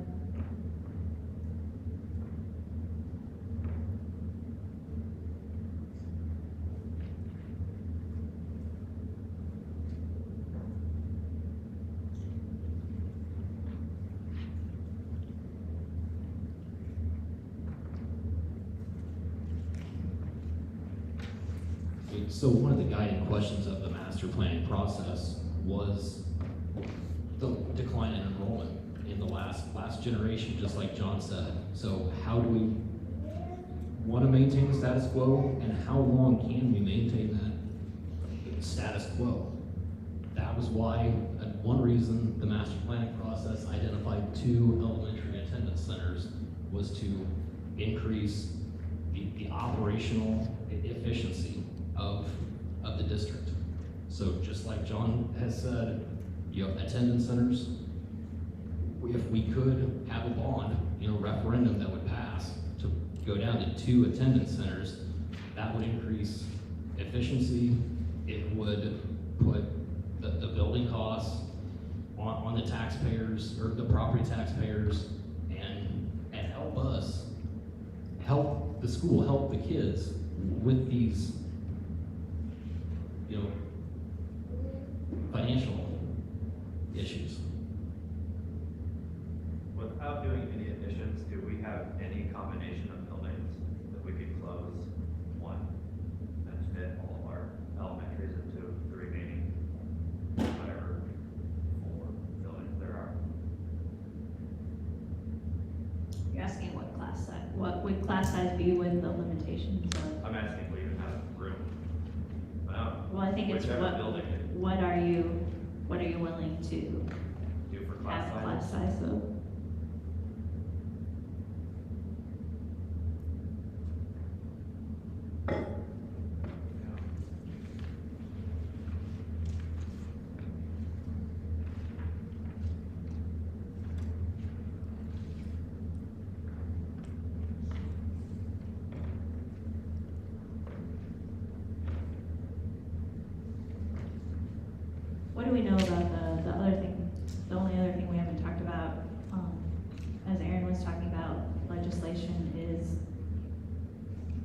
So one of the guiding questions of the master planning process was the decline in enrollment in the last generation, just like John said. So how do we want to maintain the status quo, and how long can we maintain that status quo? That was why, one reason the master planning process identified 2 elementary attendance centers was to increase the operational efficiency of the district. So just like John has said, you have attendance centers. If we could have a bond, referendum that would pass to go down to 2 attendance centers, that would increase efficiency. It would put the building costs on the taxpayers, or the property taxpayers, and help us, help the school, help the kids with these financial issues. Without doing any additions, do we have any combination of buildings that we could close one and fit all of our elementaries into the remaining, whatever, 4 buildings there are? You're asking what class size? What would class size be with the limitations of? I'm asking if we even have room. Well, I think it's Whichever building it what are you willing to do for have class class size. size of? What do we know about the other thing, the only other thing we haven't talked about, as Aaron was talking about legislation, is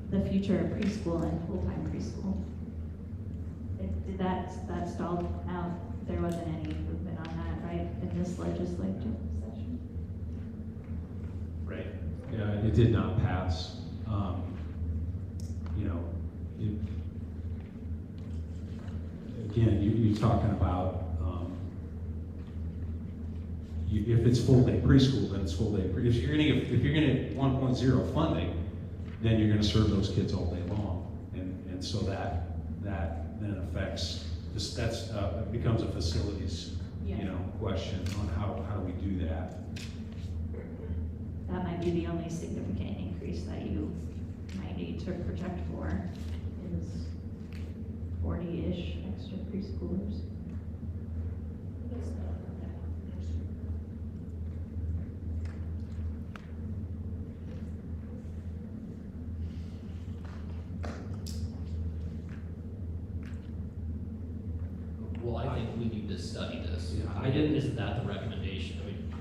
the future of preschool and full-time preschool. Did that stalled out? There wasn't any movement on that, right, in this legislative session? Right. Yeah, it did not pass. again, you're talking about, if it's full-day preschool, then it's full-day. If you're gonna get 1.0 funding, then you're gonna serve those kids all day long. And so that then affects, it becomes a facilities, question on how do we do that. That might be the only significant increase that you might need to project for, is 40-ish extra preschoolers. Well, I think we need to study this. Yeah, Isn't that the recommendation? I mean,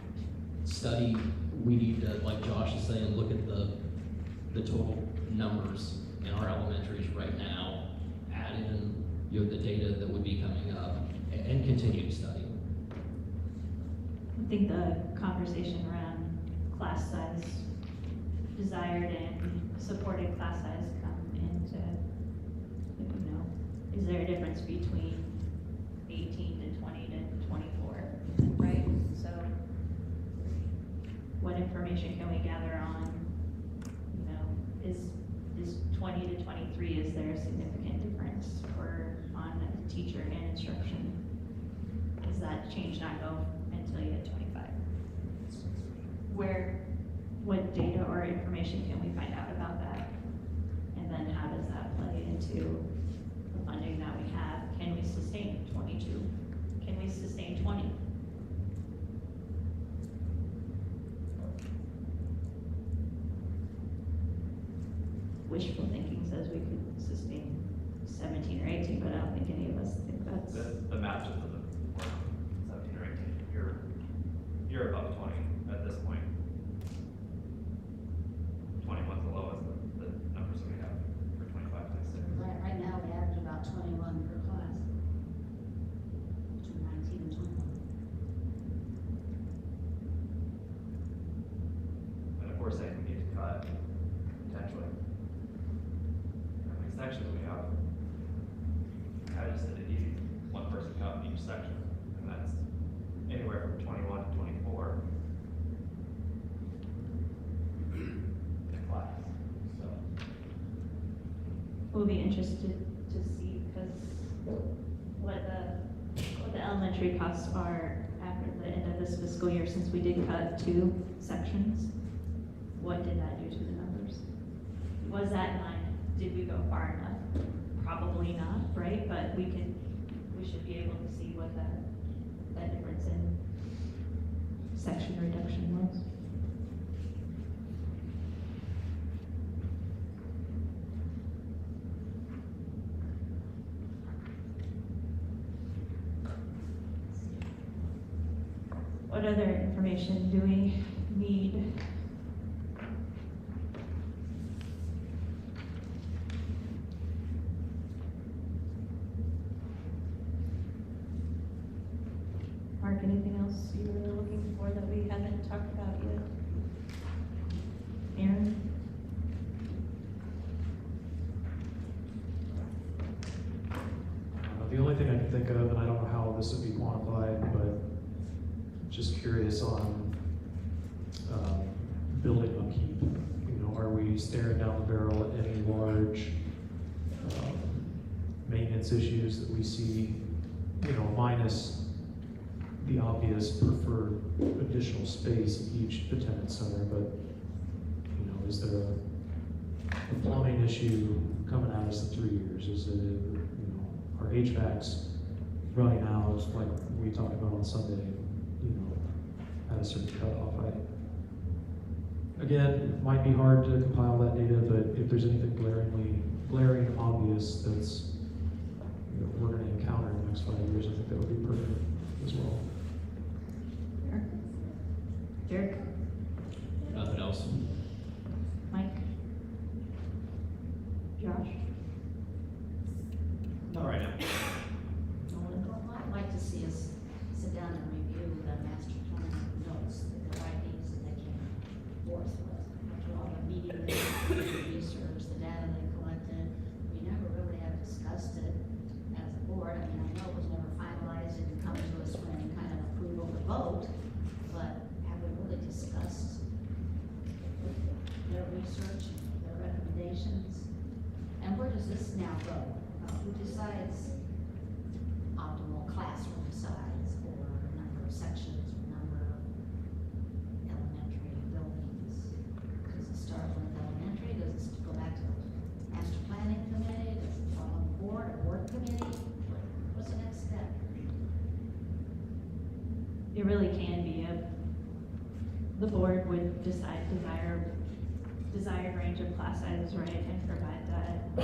study, we need to, like Josh is saying, look at the total numbers in our elementaries right now, add in, the data that would be coming up, and continue to study. I think the conversation around class size, desired and supported class size come into, is there a difference between 18 to 20 to 24, right? So what information can we gather on, is 20 to 23, is there a significant difference on teacher and instruction? Does that change not go until you hit 25? What data or information can we find out about that? And then how does that play into the funding that we have? Can we sustain 22? Can we sustain 20? Wishful thinking says we could sustain 17 or 18, but I don't think any of us think that's. The math just doesn't work. 17 or 18, you're above 20 at this point. 21's the lowest, the numbers that we have for 25, 26. Right now, we average about 21 per class. Between 19 and 21. And if we're saying we need to cut, potentially, how many sections we have? I just did one person cut in each section, and that's anywhere from 21 to 24 in a class, so. We'll be interested to see, because what the elementary costs are after the end of this fiscal year, since we did cut 2 sections. What did that do to the numbers? Was that not, did we go far enough? Probably not, right? But we should be able to see what that difference in section reduction was. What other information do we need? Mark, anything else you were looking for that we haven't talked about yet? Aaron? The only thing I can think of, and I don't know how this would be quantified, but just curious on building upkeep. Are we staring down the barrel at any large maintenance issues that we see, minus the obvious preferred additional space in each attendance center, but, is there a plumbing issue coming at us in 3 years? Is it, our HVAC's running out, like we talked about on Sunday, at a certain cutoff? Again, it might be hard to compile that data, but if there's anything glaring obvious that's, we're gonna encounter in the next 5 years, I think that would be perfect as well. Derek? Nothing else? Mike? Josh? Not right now. I'd like to see us sit down and review the master plan notes, the findings that they came forth with. After all the meetings, the research, the data they collected, we never really have discussed it as a board. I mean, I know their research, their recommendations. And where does this now go? Who decides optimal classroom size or number of sections, or number of elementary buildings? Does it start with elementary? Does it go back to master planning committee? Does it go on board, a board committee? What's the next step? It really can be the board would decide desired range of class sizes, right, and provide that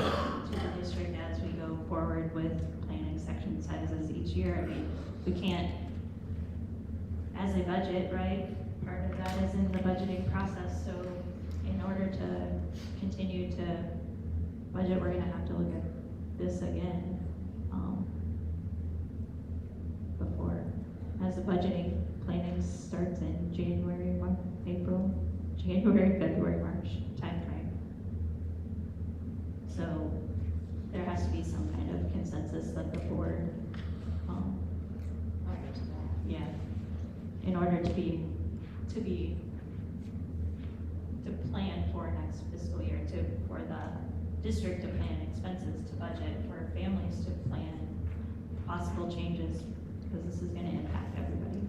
to the district as we go forward with planning section sizes each year. I mean, we can't, as a budget, right, part of that is in the budgeting process, so in order to continue to budget, we're gonna have to look at this again, before, as the budgeting planning starts in January, February, March timeframe. So there has to be some kind of consensus that the board, Prior to that. yeah, in order to plan for next fiscal year, for the district to plan expenses, to budget, for families to plan possible changes, because this is gonna impact everybody.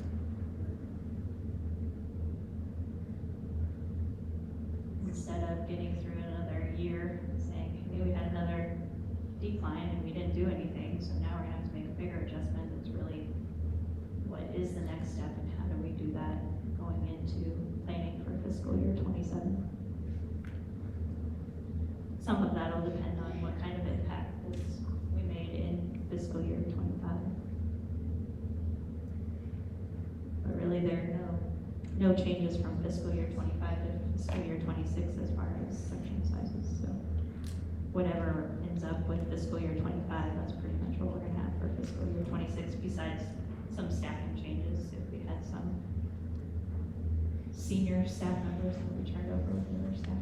Instead of getting through another year saying, hey, we had another decline and we didn't do anything, so now we're gonna have to make a bigger adjustment. It's really, what is the next step and how do we do that going into planning for fiscal year 27? Some of that will depend on what kind of impact we made in fiscal year 25. But really there are no changes from fiscal year 25 to fiscal year 26 as far as section sizes, so whatever ends up with fiscal year 25, that's pretty much what we're gonna have for fiscal year 26, besides some staffing changes if we had some senior staff members that we turned over with the other staff.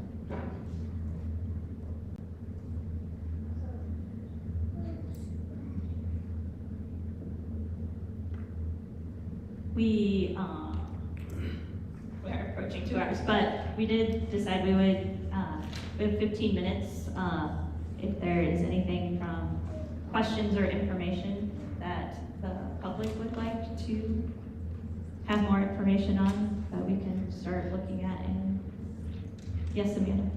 We are approaching 2 hours, but we did decide we would, we have 15 minutes, if there is anything from questions or information that the public would like to have more information on, that we can start looking at. And yes, Amanda?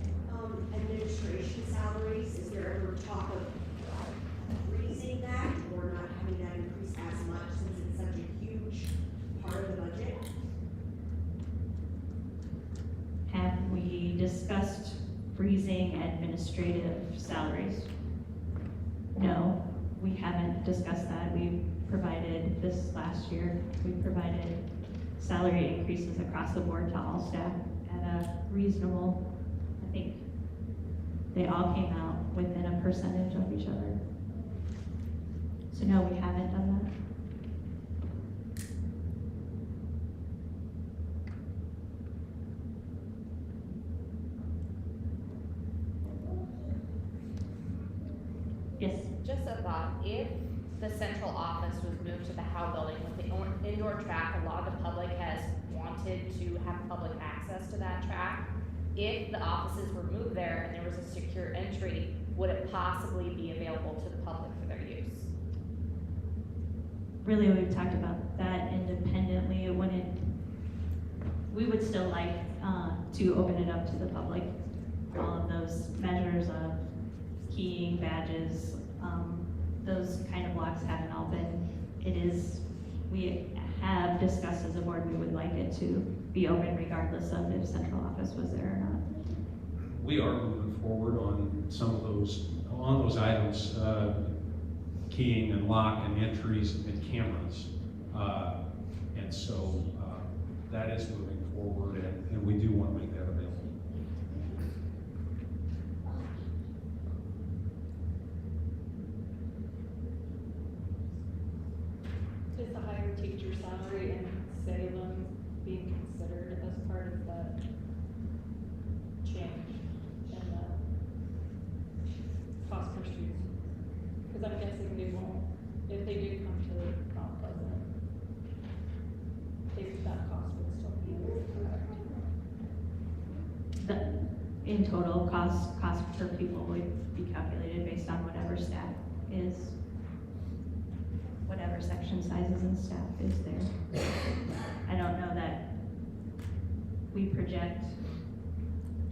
Administration salaries, is there ever talk of raising that or not having that increase as much since it's such a huge part of the budget? Have we discussed freezing administrative salaries? No, we haven't discussed that. We provided this last year, we provided salary increases across the board to all staff at a reasonable, I think they all came out within a percentage of each other. So no, we haven't done that. Yes. Just a thought, if the central office was moved to the Howe building with the indoor track, a lot of the public has wanted to have public access to that track. If the offices were moved there and there was a secure entry, would it possibly be available to the public for their use? Really, we've talked about that independently. It wouldn't, we would still like to open it up to the public. All of those measures of keying, badges, those kind of blocks haven't all been, we have discussed as a board, we would like it to be open regardless of if central office was there or not. We are moving forward on some of those, on those items, keying and lock and entries and cameras. And so that is moving forward, and we do want to make that available. Is the higher teacher salary in Salem being considered as part of that change in the cost per student? Because I'm guessing they won't, if they do come to Mount Pleasant, that cost would still be correct. in total, cost per pupil would be calculated based on whatever staff is, whatever section sizes and staff is there. I don't know that we project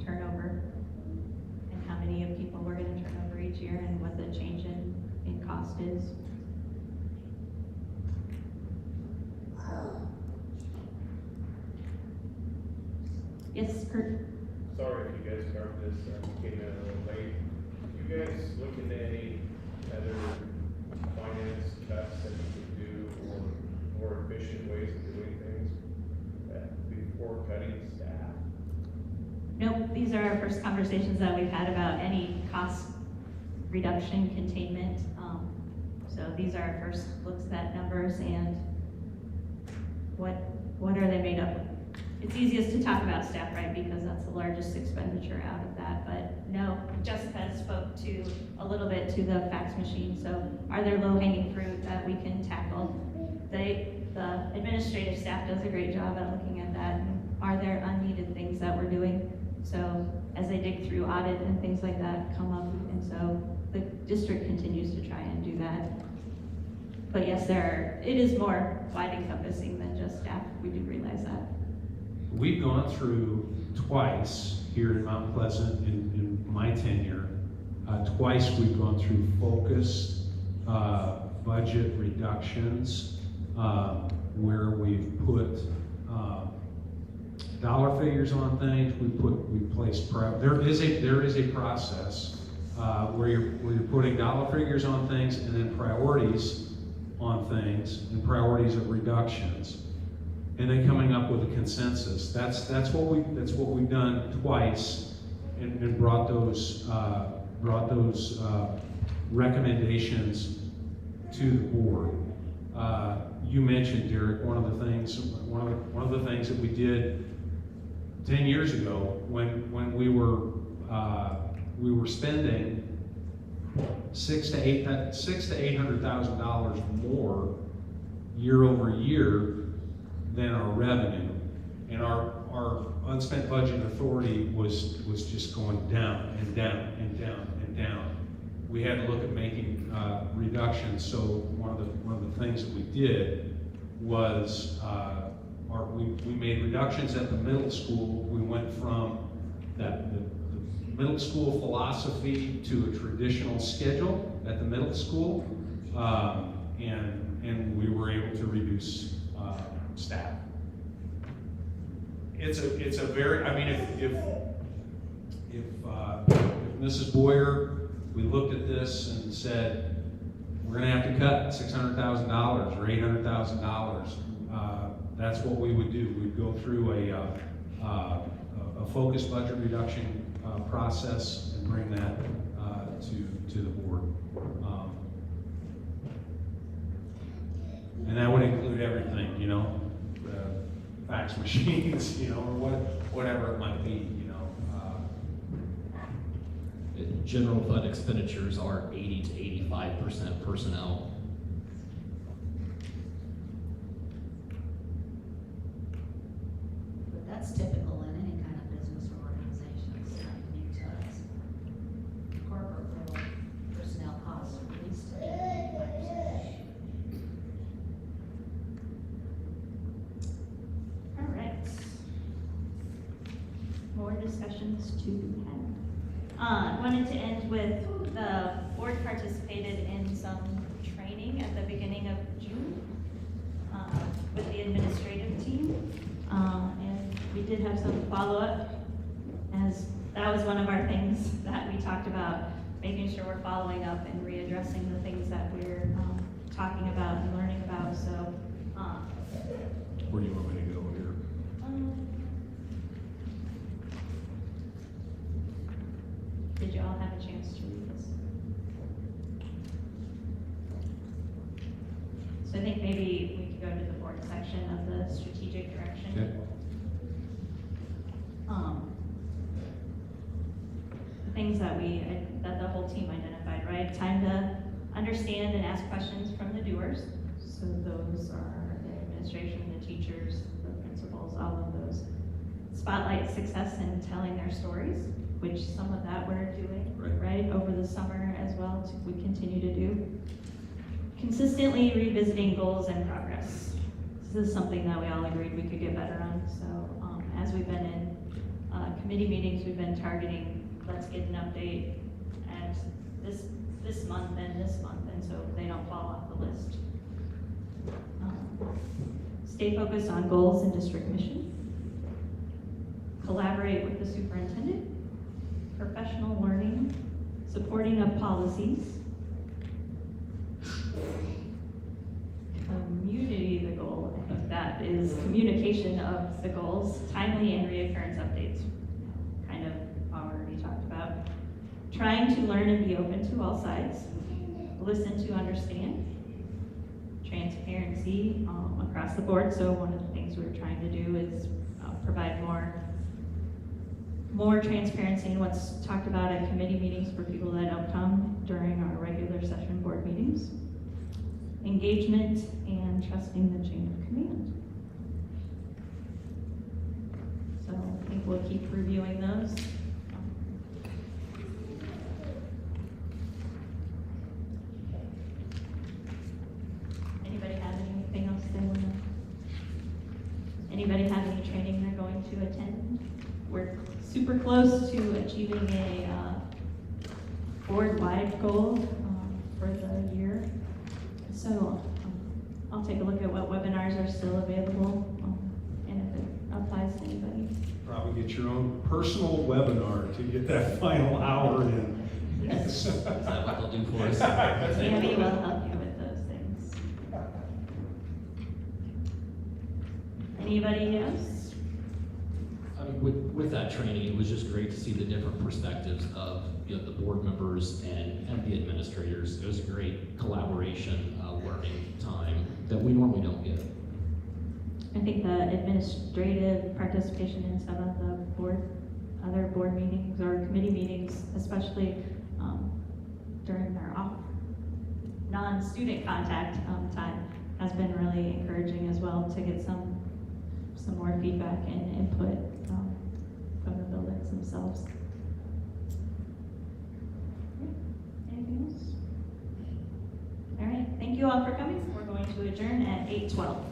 turnover and how many of people we're gonna turn over each year and what the change in cost is. Yes, Kurt? Sorry if you guys covered this, I came in a little late. You guys looking at any other finance cuts that you could do or more efficient ways of doing things before cutting staff? Nope, these are our first conversations that we've had about any cost reduction containment. So these are our first looks at numbers and what are they made up of? It's easiest to talk about staff, right, because that's the largest expenditure out of that, but no, Jessica spoke to a little bit to the fax machine, so are there low-hanging fruit that we can tackle? The administrative staff does a great job at looking at that, and are there unneeded things that we're doing? So as they dig through audit and things like that come up, and so the district continues to try and do that. But yes, it is more wide encompassing than just staff, we do realize that. We've gone through twice here in Mount Pleasant in my tenure. Twice we've gone through focused budget reductions where we've put dollar figures on things. We placed there is a process where you're putting dollar figures on things and then priorities on things and priorities of reductions. And then coming up with a consensus. That's what we've done twice, and brought those recommendations to the board. You mentioned, Derek, one of the things that we did 10 years ago when we were spending $600,000 to $800,000 more year over year than our revenue, and our unspent budget authority was just going down and down and down and down. We had to look at making reductions. So one of the things that we did was we made reductions at the middle school. We went from the middle school philosophy to a traditional schedule at the middle school, and we were able to reduce staff. It's a very, I mean, if Mrs. Boyer, we looked at this and said, we're gonna have to cut $600,000 or $800,000, that's what we would do. We'd go through a focused budget reduction process and bring that to the board. And that would include everything, you know, fax machines, you know, or whatever it might be, you know. General fund expenditures are 80 to 85% personnel. But that's typical in any kind of business or organization, it's not unique to us. Corporate level personnel costs are at least 85%. All right. More discussions to have. Wanted to end with the board participated in some training at the beginning of June with the administrative team. And we did have some follow-up, as that was one of our things that we talked about, making sure we're following up and readdressing the things that we're talking about and learning about. So Where do you want me to go here? Did you all have a chance to read this? So I think maybe we could go to the board section of the strategic direction. Okay. The things that that the whole team identified, right? Time to understand and ask questions from the doers. So those are the administration, the teachers, the principals, all of those. Spotlight success in telling their our stories, which some of that we're doing, Right. right, over the summer as well, we continue to do. Consistently revisiting goals and progress. This is something that we all agreed we could get better on, so, as we've been in, committee meetings, we've been targeting, let's get an update at this month and this month, and so they don't fall off the list. Stay focused on goals and district mission. Collaborate with the superintendent. Professional learning. Supporting of policies. Community, the goal, I think that is communication of the goals, timely and reoccurrence updates. Kind of already talked about. Trying to learn and be open to all sides. Listen to understand. Transparency across the board, so one of the things we're trying to do is provide more transparency in what's talked about at committee meetings for people that don't come during our regular session board meetings. Engagement and trusting the chain of command. So I think we'll keep reviewing those. Anybody have anything else they want to? Anybody have any training they're going to attend? We're super close to achieving a board-wide goal for the year. So I'll take a look at what webinars are still available and if it applies to anybody. Probably get your own personal webinar to get that final hour in. Is that what they'll do for us? Tammy will help you with those things. Anybody else? I mean, with that training, it was just great to see the different perspectives of, you know, the board members and the administrators. It was a great collaboration, learning time that we normally don't get. I think the administrative participation in some of the other board meetings or committee meetings, especially during their non-student contact time, has been really encouraging as well to get some more feedback and input from the buildings themselves. Anything else? All right, thank you all for coming. We're going to adjourn at 8:12.